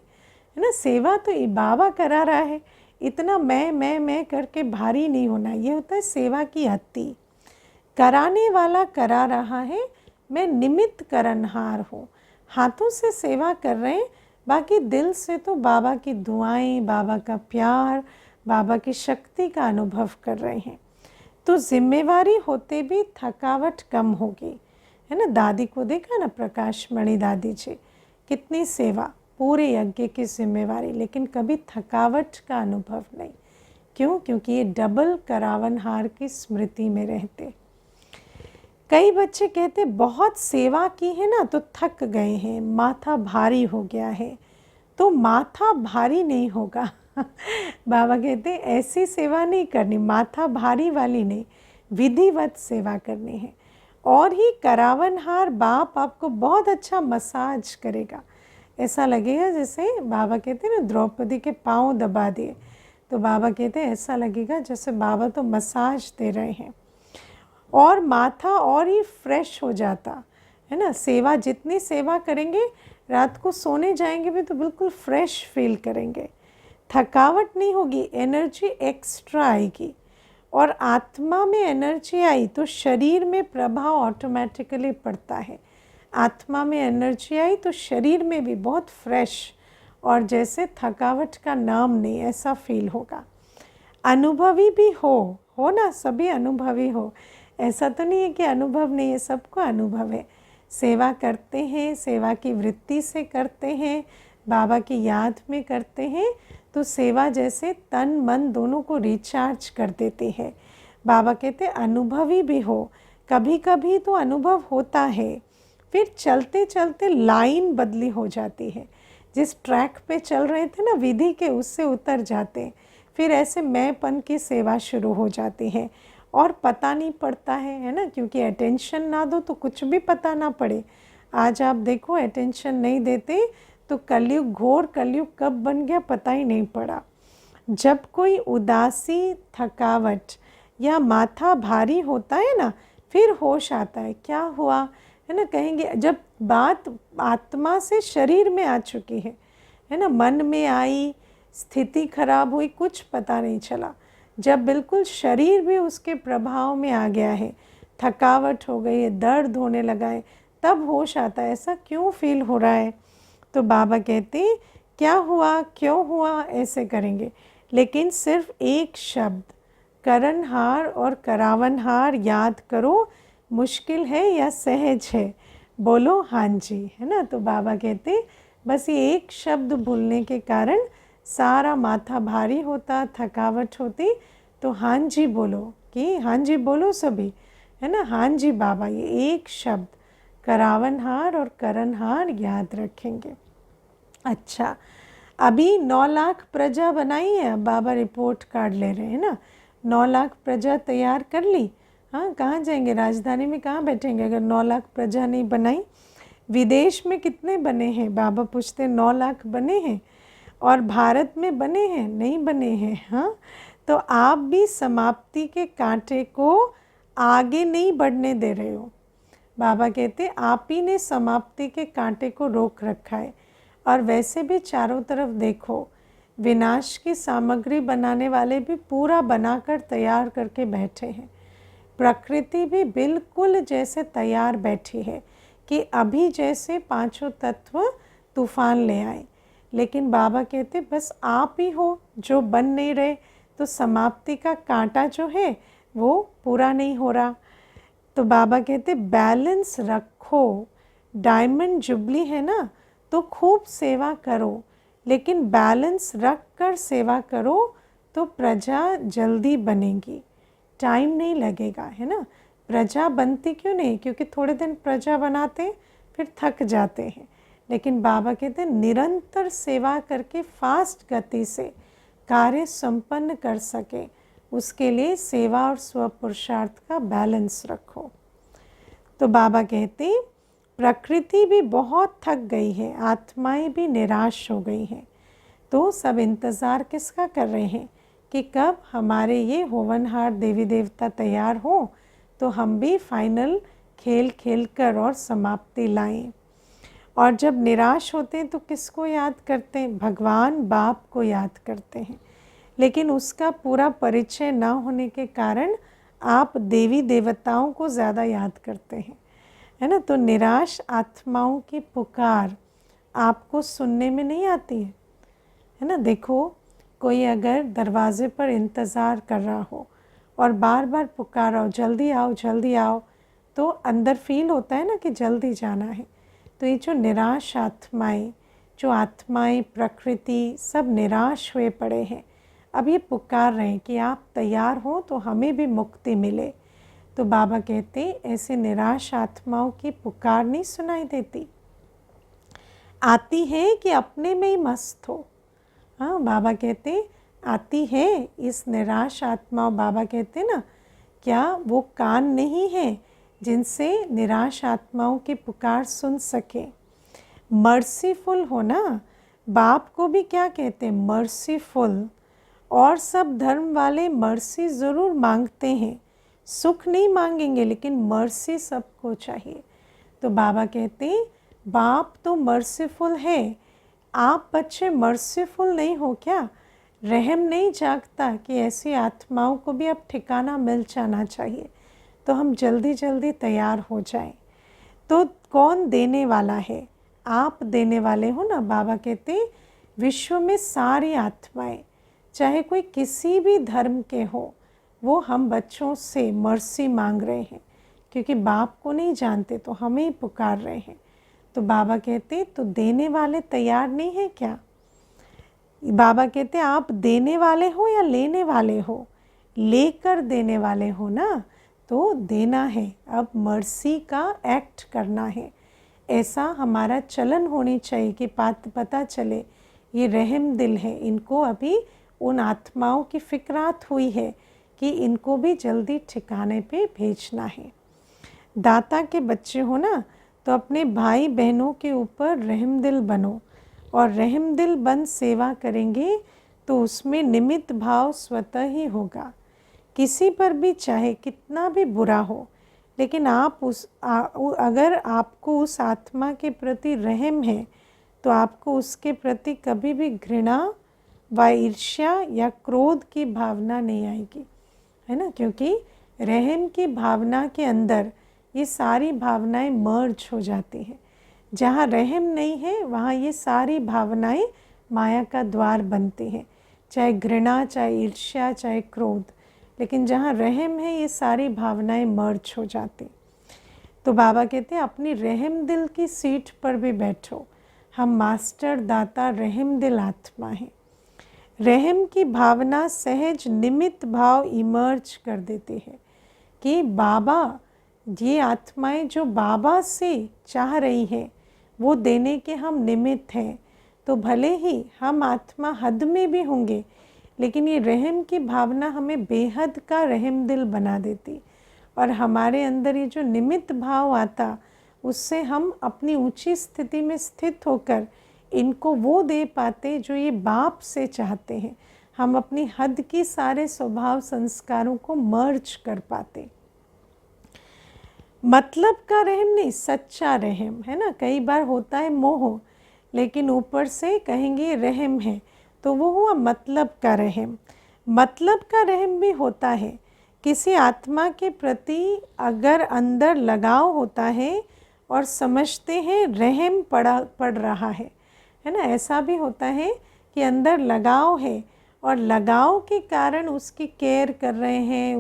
ना। सेवा तो बाबा करा रहा है, इतना मैं करके भारी नहीं होना। ये होता है सेवा की अति। कराने वाला करा रहा है, मैं निमित्त करनहार हूँ। हाथों से सेवा कर रहे हैं, बाकी दिल से तो बाबा की दुआएं, बाबा का प्यार, बाबा की शक्ति का अनुभव कर रहे हैं। तो जिम्मेवारी होते भी थकावट कम होगी, है ना। दादी को देखा ना, प्रकाश मणि दादी जी, कितनी सेवा, पूरे यज्ञ की जिम्मेवारी, लेकिन कभी थकावट का अनुभव नहीं। क्यों? क्योंकि ये डबल करावनहार की स्मृति में रहते। कई बच्चे कहते बहुत सेवा की है ना तो थक गए हैं, माथा भारी हो गया है। तो माथा भारी नहीं होगा बाबा कहते ऐसी सेवा नहीं करनी, माथा भारी वाली नहीं, विधिवत सेवा करनी है। और ही करावनहार बाप आपको बहुत अच्छा मसाज करेगा। ऐसा लगेगा जैसे बाबा कहते हैं ना, द्रौपदी के पाँव दबा दिए, तो बाबा कहते हैं ऐसा लगेगा जैसे बाबा तो मसाज दे रहे हैं। और माथा और ही फ्रेश हो जाता है ना। सेवा जितनी सेवा करेंगे, रात को सोने जाएंगे भी तो बिल्कुल फ्रेश फील करेंगे, थकावट नहीं होगी, एनर्जी एक्स्ट्रा आएगी। और आत्मा में एनर्जी आई तो शरीर में प्रभाव ऑटोमेटिकली पड़ता है। आत्मा में एनर्जी आई तो शरीर में भी बहुत फ्रेश, और जैसे थकावट का नाम नहीं, ऐसा फील होगा। अनुभवी भी हो ना, सभी अनुभवी हो। ऐसा तो नहीं है कि अनुभव नहीं है, सबको अनुभव है। सेवा करते हैं, सेवा की वृत्ति से करते हैं, बाबा की याद में करते हैं, तो सेवा जैसे तन मन दोनों को रिचार्ज कर देती है। बाबा कहते अनुभवी भी हो, कभी कभी तो अनुभव होता है, फिर चलते चलते लाइन बदली हो जाती है। जिस ट्रैक पे चल रहे थे ना विधि के, उससे उतर जाते हैं। फिर ऐसे मैंपन की सेवा शुरू हो जाती है और पता नहीं पड़ता है ना, क्योंकि अटेंशन ना दो तो कुछ भी पता ना पड़े। आज आप देखो अटेंशन नहीं देते तो कलयुग, घोर कलयुग कब बन गया पता ही नहीं पड़ा। जब कोई उदासी, थकावट या माथा भारी होता है ना, फिर होश आता है। क्या हुआ है ना, कहेंगे जब बात आत्मा से शरीर में आ चुकी है ना, मन में आई, स्थिति खराब हुई, कुछ पता नहीं चला। जब बिल्कुल शरीर भी उसके प्रभाव में आ गया है, थकावट हो गई है, दर्द होने लगा है, तब होश आता है ऐसा क्यों फील हो रहा है। तो बाबा कहते क्या हुआ, क्यों हुआ, ऐसे करेंगे। लेकिन सिर्फ एक शब्द करनहार और करावनहार याद करो, मुश्किल है या सहज है, बोलो हाँ जी, है ना। तो बाबा कहते बस ये एक शब्द भूलने के कारण सारा माथा भारी होता, थकावट होती, तो हाँ जी बोलो, कि हाँ जी बोलो सभी, है ना, हाँ जी बाबा, ये एक शब्द करावनहार और करनहार याद रखेंगे। अच्छा, अभी 9 लाख प्रजा बनाई है, अब बाबा रिपोर्ट कार्ड ले रहे हैं ना। 9 लाख प्रजा तैयार कर ली, हाँ, कहाँ जाएंगे, राजधानी में कहाँ बैठेंगे अगर 9 लाख प्रजा नहीं बनाई। विदेश में कितने बने हैं, बाबा पूछते 9 लाख बने हैं, और भारत में बने हैं, नहीं बने हैं। हाँ, तो आप भी समाप्ति के कांटे को आगे नहीं बढ़ने दे रहे हो। बाबा कहते आप ही ने समाप्ति के कांटे को रोक रखा है। और वैसे भी चारों तरफ देखो, विनाश की सामग्री बनाने वाले भी पूरा बनाकर तैयार करके बैठे हैं। प्रकृति भी बिल्कुल जैसे तैयार बैठी है कि अभी जैसे पांचों तत्व तूफान ले आए। लेकिन बाबा कहते बस आप ही हो जो बन नहीं रहे, तो समाप्ति का कांटा जो है वो पूरा नहीं हो रहा। तो बाबा कहते बैलेंस रखो, डायमंड जुबली है ना, तो खूब सेवा करो, लेकिन बैलेंस रख कर सेवा करो तो प्रजा जल्दी बनेगी, टाइम नहीं लगेगा, है ना। प्रजा बनती क्यों नहीं, क्योंकि थोड़े दिन प्रजा बनाते फिर थक जाते हैं। लेकिन बाबा कहते हैं निरंतर सेवा करके फास्ट गति से कार्य संपन्न कर सके, उसके लिए सेवा और स्वपुरुषार्थ का बैलेंस रखो। तो बाबा कहते प्रकृति भी बहुत थक गई है, आत्माएं भी निराश हो गई हैं, तो सब इंतज़ार किसका कर रहे हैं कि कब हमारे ये होवनहार देवी देवता तैयार हो तो हम भी फाइनल खेल खेल कर और समाप्ति लाएं। और जब निराश होते हैं तो किसको याद करते हैं, भगवान बाप को याद करते हैं। लेकिन उसका पूरा परिचय ना होने के कारण आप देवी देवताओं को ज़्यादा याद करते हैं, है ना। तो निराश आत्माओं की पुकार आपको सुनने में नहीं आती है ना। देखो कोई अगर दरवाजे पर इंतज़ार कर रहा हो और बार बार पुकार आओ जल्दी आओ, तो अंदर फील होता है ना कि जल्दी जाना है। तो ये जो निराश आत्माएं, जो आत्माएं प्रकृति सब निराश हुए पड़े हैं, अब ये पुकार रहे हैं कि आप तैयार हो तो हमें भी मुक्ति मिले। तो बाबा कहते ऐसे निराश आत्माओं की पुकार नहीं सुनाई देती, आती है कि अपने में ही मस्त हो। हाँ, बाबा कहते आती है इस निराश आत्मा, बाबा कहते ना क्या वो कान नहीं है जिनसे निराश आत्माओं की पुकार सुन सके। मर्सीफुल हो ना, बाप को भी क्या कहते हैं, मर्सीफुल। और सब धर्म वाले मर्सी ज़रूर मांगते हैं, सुख नहीं मांगेंगे, लेकिन मर्सी सबको चाहिए। तो बाबा कहते हैं बाप तो मर्सीफुल है, आप बच्चे मर्सीफुल नहीं हो क्या। रहम नहीं जागता कि ऐसी आत्माओं को भी अब ठिकाना मिल जाना चाहिए, तो हम जल्दी जल्दी तैयार हो जाएं। तो कौन देने वाला है, आप देने वाले हो ना। बाबा कहते विश्व में सारी आत्माएं, चाहे कोई किसी भी धर्म के हो, वो हम बच्चों से मर्सी मांग रहे हैं, क्योंकि बाप को नहीं जानते तो हमें ही पुकार रहे हैं। तो बाबा कहते तो देने वाले तैयार नहीं है क्या। बाबा कहते आप देने वाले हो या लेने वाले हो, लेकर देने वाले हो ना, तो देना है, अब मर्सी का एक्ट करना है। ऐसा हमारा चलन होनी चाहिए कि पता चले ये रहम दिल है, इनको अभी उन आत्माओं की फिक्रात हुई है कि इनको भी जल्दी ठिकाने पे भेजना है। दाता के बच्चे हो ना, तो अपने भाई बहनों के ऊपर रहम दिल बनो, और रहम दिल बन सेवा करेंगे तो उसमें निमित्त भाव स्वतः ही होगा। किसी पर भी चाहे कितना भी बुरा हो, लेकिन आप अगर आपको उस आत्मा के प्रति रहम है तो आपको उसके प्रति कभी भी घृणा व ईर्ष्या या क्रोध की भावना नहीं आएगी, है ना, क्योंकि रहम की भावना के अंदर ये सारी भावनाएं मर्ज हो जाती हैं। जहाँ रहम नहीं है वहाँ ये सारी भावनाएं माया का द्वार बनती हैं, चाहे घृणा, चाहे ईर्ष्या, चाहे क्रोध। लेकिन जहाँ रहम है ये सारी भावनाएं मर्ज हो जाती। तो बाबा कहते हैं अपनी रहम दिल की सीट पर भी बैठो, हम मास्टर दाता रहम दिल आत्मा हैं। रहम की भावना सहज निमित्त भाव इमर्ज कर देती है कि बाबा, ये आत्माएं जो बाबा से चाह रही हैं वो देने के हम निमित्त हैं। तो भले ही हम आत्मा हद में भी होंगे, लेकिन ये रहम की भावना हमें बेहद का रहम दिल बना देती, और हमारे अंदर ये जो निमित्त भाव आता उससे हम अपनी ऊंची स्थिति में स्थित होकर इनको वो दे पाते जो ये बाप से चाहते हैं। हम अपनी हद की सारे स्वभाव संस्कारों को मर्ज कर पाते। मतलब का रहम नहीं, सच्चा रहम, है ना। कई बार होता है मोह, लेकिन ऊपर से कहेंगे रहम है तो वो हुआ मतलब का रहम। मतलब का रहम भी होता है, किसी आत्मा के प्रति अगर अंदर लगाव होता है और समझते हैं रहम पड़ रहा है ना, ऐसा भी होता है कि अंदर लगाव है और लगाव के कारण उसकी केयर कर रहे हैं,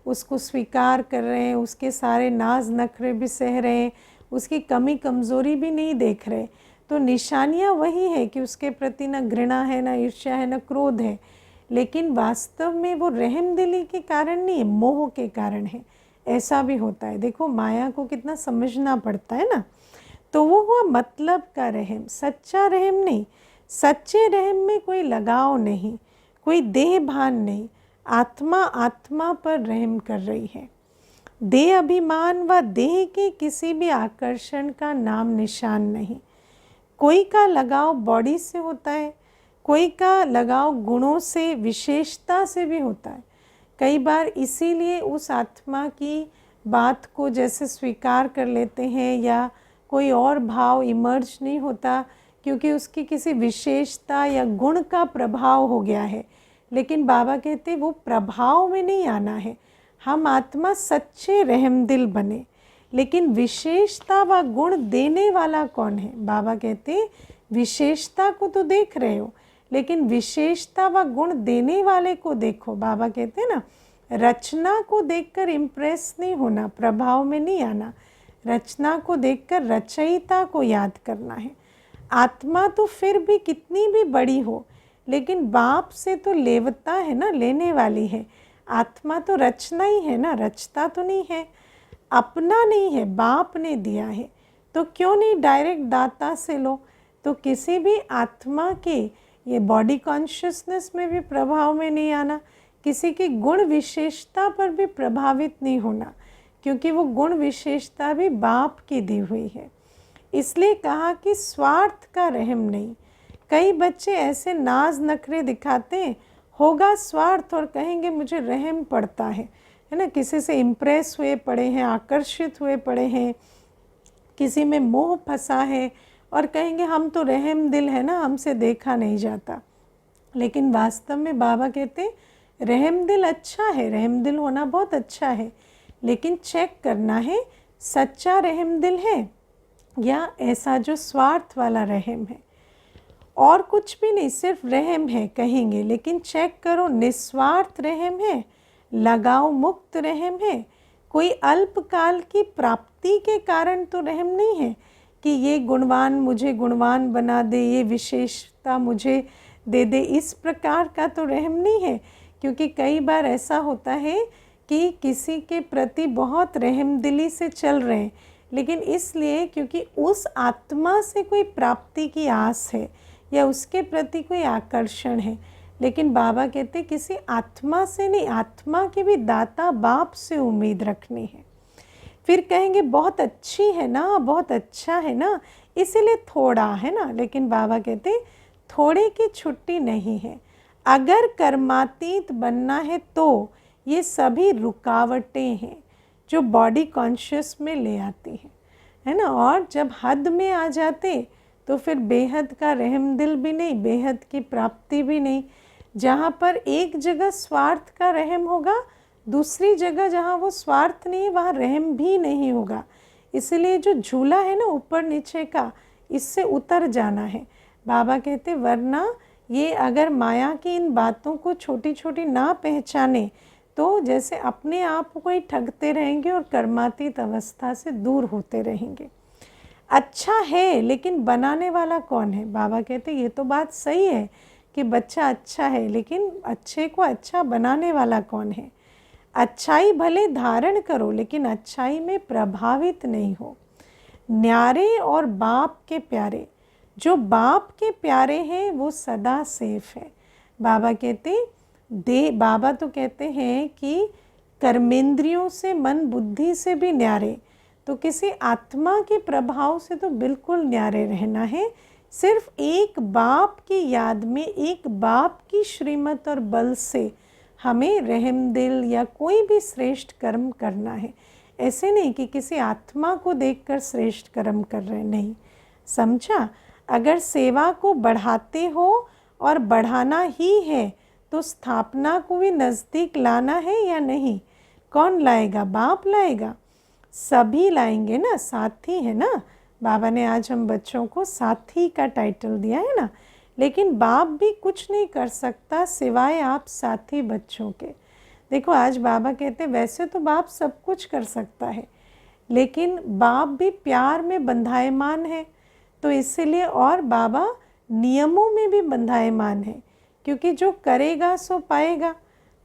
उसको स्वीकार कर रहे हैं, उसके सारे नाज नखरे भी सह रहे हैं, उसकी कमी कमज़ोरी भी नहीं देख रहे। तो निशानियाँ वही है कि उसके प्रति न घृणा है, न ईर्ष्या है, न क्रोध है, लेकिन वास्तव में वो रहम दिली के कारण नहीं है, मोह के कारण है। ऐसा भी होता है। देखो माया को कितना समझना पड़ता है ना। तो वो हुआ मतलब का रहम, सच्चा रहम नहीं। सच्चे रहम में कोई लगाव नहीं, कोई देह भान नहीं, आत्मा आत्मा पर रहम कर रही है। देह अभिमान व देह के किसी भी आकर्षण का नाम निशान नहीं। कोई का लगाव बॉडी से होता है, कोई का लगाव गुणों से, विशेषता से भी होता है। कई बार इसीलिए उस आत्मा की बात को जैसे स्वीकार कर लेते हैं या कोई और भाव इमर्ज नहीं होता, क्योंकि उसकी किसी विशेषता या गुण का प्रभाव हो गया है। लेकिन बाबा कहते वो प्रभाव में नहीं आना है, हम आत्मा सच्चे रहम दिल बने। लेकिन विशेषता व गुण देने वाला कौन है? बाबा कहते विशेषता को तो देख रहे हो, लेकिन विशेषता व गुण देने वाले को देखो। बाबा कहते ना, रचना को देखकर इम्प्रेस नहीं होना, प्रभाव में नहीं आना। रचना को देखकर रचयिता को याद करना है। आत्मा तो फिर भी कितनी भी बड़ी हो, लेकिन बाप से तो लेवता है ना, लेने वाली है। आत्मा तो रचना ही है ना, रचता तो नहीं है, अपना नहीं है, बाप ने दिया है। तो क्यों नहीं डायरेक्ट दाता से लो। तो किसी भी आत्मा के ये बॉडी कॉन्शियसनेस में भी प्रभाव में नहीं आना, किसी की गुण विशेषता पर भी प्रभावित नहीं होना, क्योंकि वो गुण विशेषता भी बाप की दी हुई है। इसलिए कहा कि स्वार्थ का रहम नहीं। कई बच्चे ऐसे नाज नखरे दिखाते हैं, होगा स्वार्थ, और कहेंगे मुझे रहम पड़ता है ना। किसी से इम्प्रेस हुए पड़े हैं, आकर्षित हुए पड़े हैं, किसी में मोह फंसा है, और कहेंगे हम तो रहम दिल है ना, हमसे देखा नहीं जाता। लेकिन वास्तव में बाबा कहते रहम दिल अच्छा है, रहम दिल होना बहुत अच्छा है, लेकिन चेक करना है सच्चा रहम दिल है या ऐसा जो स्वार्थ वाला रहम है। और कुछ भी नहीं, सिर्फ रहम है कहेंगे, लेकिन चेक करो निस्वार्थ रहम है, लगाव मुक्त रहम है, कोई अल्पकाल की प्राप्ति के कारण तो रहम नहीं है कि ये गुणवान मुझे गुणवान बना दे, ये विशेषता मुझे दे दे, इस प्रकार का तो रहम नहीं है। क्योंकि कई बार ऐसा होता है कि किसी के प्रति बहुत रहम दिली से चल रहे हैं, लेकिन इसलिए क्योंकि उस आत्मा से कोई प्राप्ति की आस है या उसके प्रति कोई आकर्षण है। लेकिन बाबा कहते किसी आत्मा से नहीं, आत्मा के भी दाता बाप से उम्मीद रखनी है। फिर कहेंगे बहुत अच्छी है ना, बहुत अच्छा है ना, इसीलिए थोड़ा है ना। लेकिन बाबा कहते थोड़े की छुट्टी नहीं है। अगर कर्मातीत बनना है तो ये सभी रुकावटें हैं जो बॉडी कॉन्शियस में ले आती हैं, है ना। और जब हद में आ जाते तो फिर बेहद का रहम दिल भी नहीं, बेहद की प्राप्ति भी नहीं। जहाँ पर एक जगह स्वार्थ का रहम होगा, दूसरी जगह जहाँ वो स्वार्थ नहीं है वहाँ रहम भी नहीं होगा। इसलिए जो झूला है ना ऊपर नीचे का, इससे उतर जाना है। बाबा कहते वरना ये अगर माया की इन बातों को छोटी छोटी ना पहचाने तो जैसे अपने आप को ही ठगते रहेंगे और कर्मातीत अवस्था से दूर होते रहेंगे। अच्छा है लेकिन बनाने वाला कौन है? बाबा कहते ये तो बात सही है कि बच्चा अच्छा है, लेकिन अच्छे को अच्छा बनाने वाला कौन है? अच्छाई भले धारण करो लेकिन अच्छाई में प्रभावित नहीं हो। न्यारे और बाप के प्यारे, जो बाप के प्यारे हैं वो सदा सेफ है। बाबा कहते बाबा तो कहते हैं कि कर्मेंद्रियों से, मन बुद्धि से भी न्यारे, तो किसी आत्मा के प्रभाव से तो बिल्कुल न्यारे रहना है। सिर्फ एक बाप की याद में, एक बाप की श्रीमत और बल से हमें रहम दिल या कोई भी श्रेष्ठ कर्म करना है। ऐसे नहीं कि किसी आत्मा को देखकर श्रेष्ठ कर्म कर रहे, नहीं। समझा? अगर सेवा को बढ़ाते हो और बढ़ाना ही है तो स्थापना को भी नज़दीक लाना है या नहीं? कौन लाएगा? बाप लाएगा। सभी लाएंगे ना, साथी है ना। बाबा ने आज हम बच्चों को साथी का टाइटल दिया है ना। लेकिन बाप भी कुछ नहीं कर सकता सिवाय आप साथी बच्चों के। देखो आज बाबा कहते वैसे तो बाप सब कुछ कर सकता है, लेकिन बाप भी प्यार में बंधायमान है, तो इसीलिए और बाबा नियमों में भी बंधायमान है, क्योंकि जो करेगा सो पाएगा।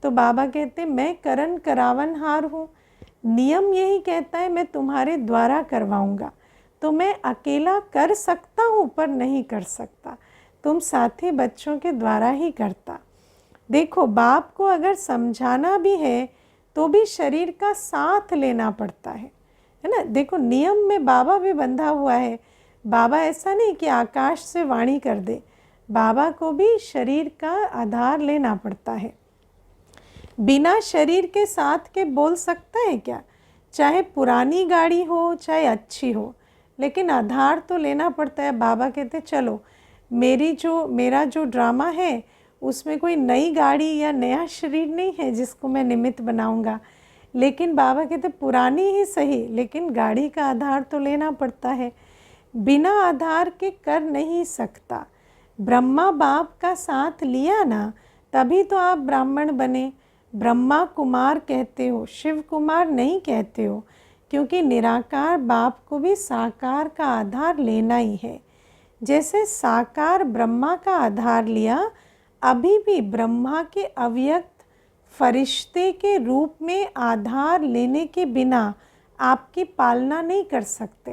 तो बाबा कहते मैं करन करावनहार हूँ, नियम यही कहता है मैं तुम्हारे द्वारा करवाऊँगा। तो मैं अकेला कर सकता हूँ पर नहीं कर सकता, तुम साथी बच्चों के द्वारा ही करता। देखो बाप को अगर समझाना भी है तो भी शरीर का साथ लेना पड़ता है ना। देखो नियम में बाबा भी बंधा हुआ है। बाबा ऐसा नहीं कि आकाश से वाणी कर दे, बाबा को भी शरीर का आधार लेना पड़ता है। बिना शरीर के साथ के बोल सकता है क्या? चाहे पुरानी गाड़ी हो चाहे अच्छी हो, लेकिन आधार तो लेना पड़ता है। बाबा कहते चलो मेरा जो ड्रामा है उसमें कोई नई गाड़ी या नया शरीर नहीं है जिसको मैं निमित्त बनाऊंगा, लेकिन बाबा कहते पुरानी ही सही, लेकिन गाड़ी का आधार तो लेना पड़ता है। बिना आधार के कर नहीं सकता। ब्रह्मा बाप का साथ लिया ना, तभी तो आप ब्राह्मण बने। ब्रह्मा कुमार कहते हो, शिव कुमार नहीं कहते हो, क्योंकि निराकार बाप को भी साकार का आधार लेना ही है। जैसे साकार ब्रह्मा का आधार लिया, अभी भी ब्रह्मा के अव्यक्त फरिश्ते के रूप में आधार लेने के बिना आपकी पालना नहीं कर सकते,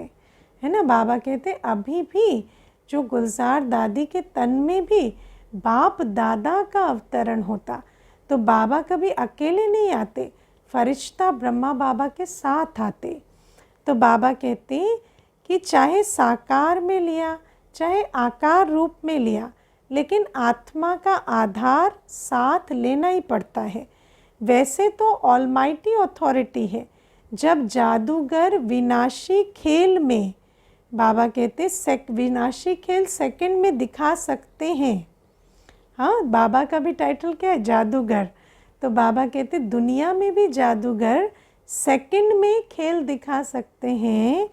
है ना। बाबा कहते अभी भी जो गुलजार दादी के तन में भी बाप दादा का अवतरण होता, तो बाबा कभी अकेले नहीं आते, फरिश्ता ब्रह्मा बाबा के साथ आते। तो बाबा कहते कि चाहे साकार में लिया चाहे आकार रूप में लिया, लेकिन आत्मा का आधार साथ लेना ही पड़ता है। वैसे तो ऑलमाइटी अथॉरिटी है। जब जादूगर विनाशी खेल में, बाबा कहते विनाशी खेल सेकंड में दिखा सकते हैं। हाँ, बाबा का भी टाइटल क्या है? जादूगर। तो बाबा कहते दुनिया में भी जादूगर सेकंड में खेल दिखा सकते हैं,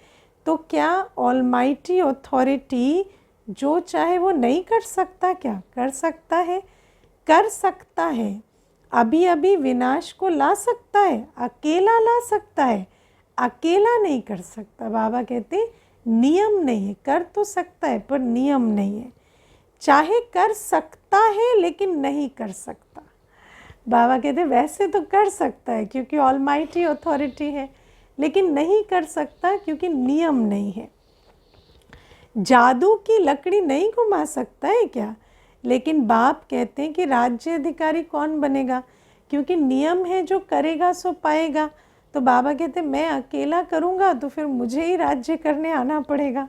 तो क्या ऑलमाइटी अथॉरिटी जो चाहे वो नहीं कर सकता? क्या कर सकता है? कर सकता है। अभी अभी विनाश को ला सकता है, अकेला ला सकता है, अकेला नहीं कर सकता। बाबा कहते नियम नहीं है, कर तो सकता है पर नियम नहीं है। चाहे कर सकता है लेकिन नहीं कर सकता। बाबा कहते वैसे तो कर सकता है क्योंकि ऑलमाइटी अथॉरिटी है, लेकिन नहीं कर सकता क्योंकि नियम नहीं है। जादू की लकड़ी नहीं घुमा सकता है क्या? लेकिन बाप कहते हैं कि राज्य अधिकारी कौन बनेगा, क्योंकि नियम है, जो करेगा सो पाएगा। तो बाबा कहते हैं मैं अकेला करूँगा तो फिर मुझे ही राज्य करने आना पड़ेगा।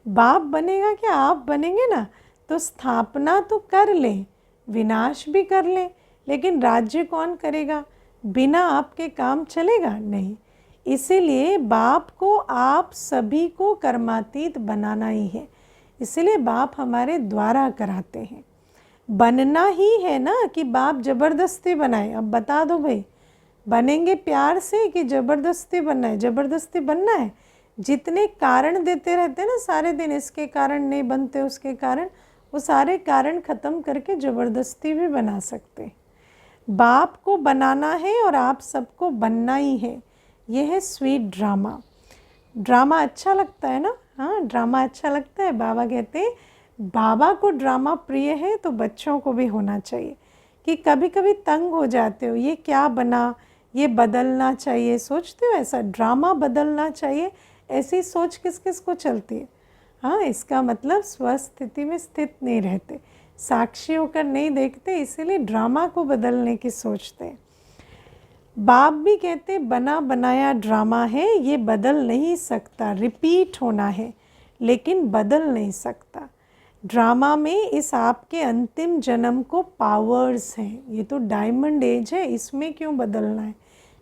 बाप बनेगा क्या? आप बनेंगे ना, तो स्थापना तो कर लें, विनाश भी कर लें, लेकिन राज्य कौन करेगा? बिना आपके काम चलेगा नहीं। इसीलिए बाप को आप सभी को कर्मातीत बनाना ही है, इसीलिए बाप हमारे द्वारा कराते हैं। बनना ही है ना कि बाप ज़बरदस्ती बनाए। अब बता दो भाई, बनेंगे प्यार से कि ज़बरदस्ती बनना है? ज़बरदस्ती बनना है। जितने कारण देते रहते हैं ना सारे दिन, इसके कारण नहीं बनते, उसके कारण, वो सारे कारण ख़त्म करके ज़बरदस्ती भी बना सकते हैं। बाप को बनाना है और आप सबको बनना ही है। यह है स्वीट ड्रामा। ड्रामा अच्छा लगता है ना? हाँ, ड्रामा अच्छा लगता है। बाबा कहते हैं बाबा को ड्रामा प्रिय है तो बच्चों को भी होना चाहिए। कि कभी कभी तंग हो जाते हो, ये क्या बना, ये बदलना चाहिए, सोचते हो ऐसा ड्रामा बदलना चाहिए, ऐसी सोच किस किस को चलती है? हाँ, इसका मतलब स्वस्थिति में स्थित नहीं रहते, साक्षी होकर नहीं देखते, इसीलिए ड्रामा को बदलने की सोचते हैं। बाप भी कहते बना बनाया ड्रामा है, ये बदल नहीं सकता, रिपीट होना है लेकिन बदल नहीं सकता। ड्रामा में इस आपके अंतिम जन्म को पावर्स हैं, ये तो डायमंड एज है, इसमें क्यों बदलना है?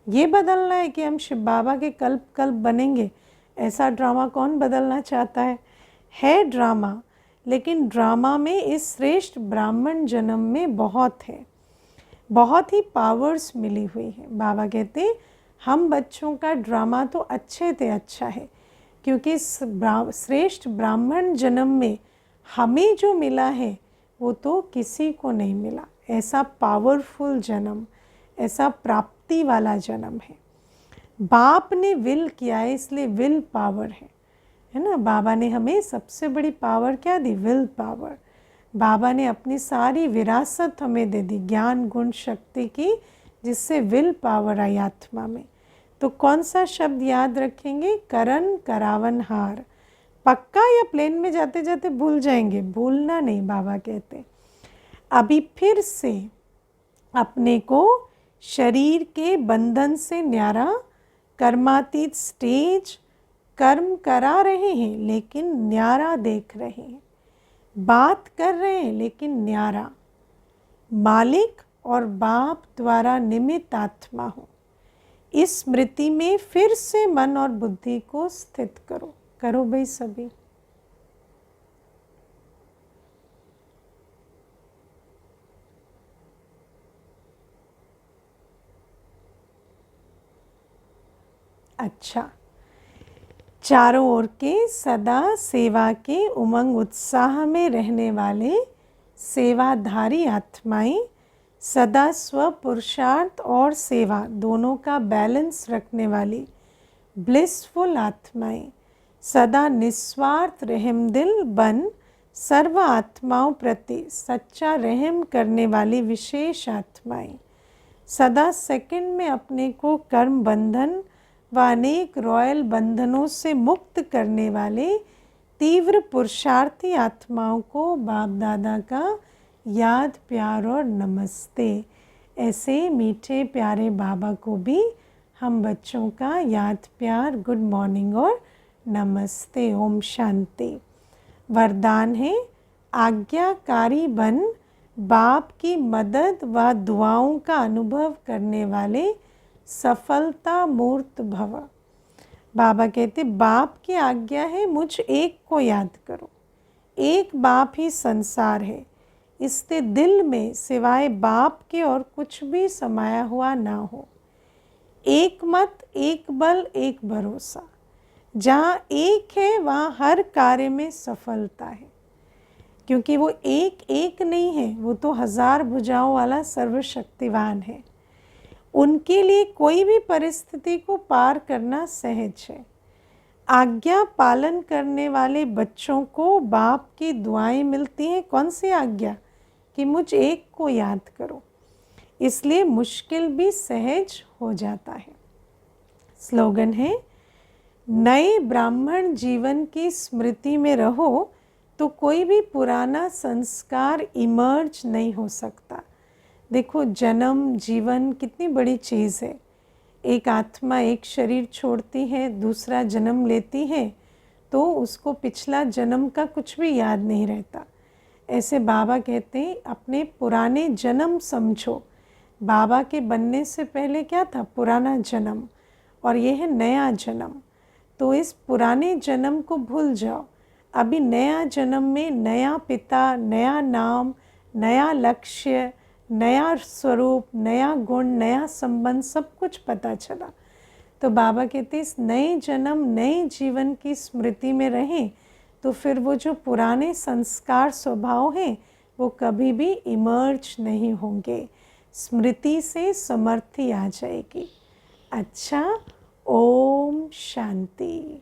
ये बदलना है कि हम शिव बाबा के कल्प कल्प बनेंगे, ऐसा ड्रामा कौन बदलना चाहता है ड्रामा। लेकिन ड्रामा में इस श्रेष्ठ ब्राह्मण जन्म में बहुत है, बहुत ही पावर्स मिली हुई है। बाबा कहते हम बच्चों का ड्रामा तो अच्छे थे अच्छा है, क्योंकि श्रेष्ठ ब्राह्मण जन्म में हमें जो मिला है वो तो किसी को नहीं मिला। ऐसा पावरफुल जन्म, ऐसा प्राप्ति वाला जन्म है। बाप ने विल किया है, इसलिए विल पावर है ना। बाबा ने हमें सबसे बड़ी पावर क्या दी? Will power. बाबा ने अपनी सारी विरासत हमें दे दी, ज्ञान गुण शक्ति की, जिससे विल पावर आई आत्मा में। तो कौन सा शब्द याद रखेंगे? करण करावन हार। पक्का या प्लेन में जाते जाते भूल जाएंगे? भूलना नहीं, बाबा कहते। अभी फिर से अपने को शरीर के बंधन से न्यारा, कर्मातीत स्टेज, कर्म करा रहे हैं लेकिन न्यारा देख रहे हैं, बात कर रहे हैं लेकिन न्यारा, मालिक और बाप द्वारा निमित्त आत्मा हो। इस स्मृति में फिर से मन और बुद्धि को स्थित करो। करो भाई सभी। अच्छा, चारों ओर के सदा सेवा के उमंग उत्साह में रहने वाले सेवाधारी आत्माएं, सदा स्व पुरुषार्थ और सेवा दोनों का बैलेंस रखने वाली ब्लिसफुल आत्माएं, सदा निस्वार्थ रहमदिल बन सर्व आत्माओं प्रति सच्चा रहम करने वाली विशेष आत्माएं, सदा सेकंड में अपने को कर्म बंधन व अनेक रॉयल बंधनों से मुक्त करने वाले तीव्र पुरुषार्थी आत्माओं को बाप दादा का याद प्यार और नमस्ते। ऐसे मीठे प्यारे बाबा को भी हम बच्चों का याद प्यार, गुड मॉर्निंग और नमस्ते। ओम शांति। वरदान है आज्ञाकारी बन बाप की मदद व दुआओं का अनुभव करने वाले सफलता मूर्त भव। बाबा कहते बाप की आज्ञा है मुझ एक को याद करो। एक बाप ही संसार है, इससे दिल में सिवाय बाप के और कुछ भी समाया हुआ ना हो। एक मत, एक बल, एक भरोसा। जहाँ एक है वहाँ हर कार्य में सफलता है, क्योंकि वो एक एक नहीं है, वो तो हजार भुजाओं वाला सर्वशक्तिवान है। उनके लिए कोई भी परिस्थिति को पार करना सहज है। आज्ञा पालन करने वाले बच्चों को बाप की दुआएं मिलती हैं। कौन सी आज्ञा? कि मुझ एक को याद करो। इसलिए मुश्किल भी सहज हो जाता है। स्लोगन है, नए ब्राह्मण जीवन की स्मृति में रहो तो कोई भी पुराना संस्कार इमर्ज नहीं हो सकता। देखो, जन्म जीवन कितनी बड़ी चीज़ है। एक आत्मा एक शरीर छोड़ती है, दूसरा जन्म लेती है, तो उसको पिछला जन्म का कुछ भी याद नहीं रहता। ऐसे बाबा कहते हैं, अपने पुराने जन्म समझो। बाबा के बनने से पहले क्या था? पुराना जन्म, और ये है नया जन्म। तो इस पुराने जन्म को भूल जाओ। अभी नया जन्म में नया पिता, नया नाम, नया लक्ष्य, नया स्वरूप, नया गुण, नया संबंध, सब कुछ पता चला। तो बाबा कहते इस नए जन्म नए जीवन की स्मृति में रहें तो फिर वो जो पुराने संस्कार स्वभाव हैं वो कभी भी इमर्ज नहीं होंगे, स्मृति से समर्थी आ जाएगी। अच्छा, ओम शांति।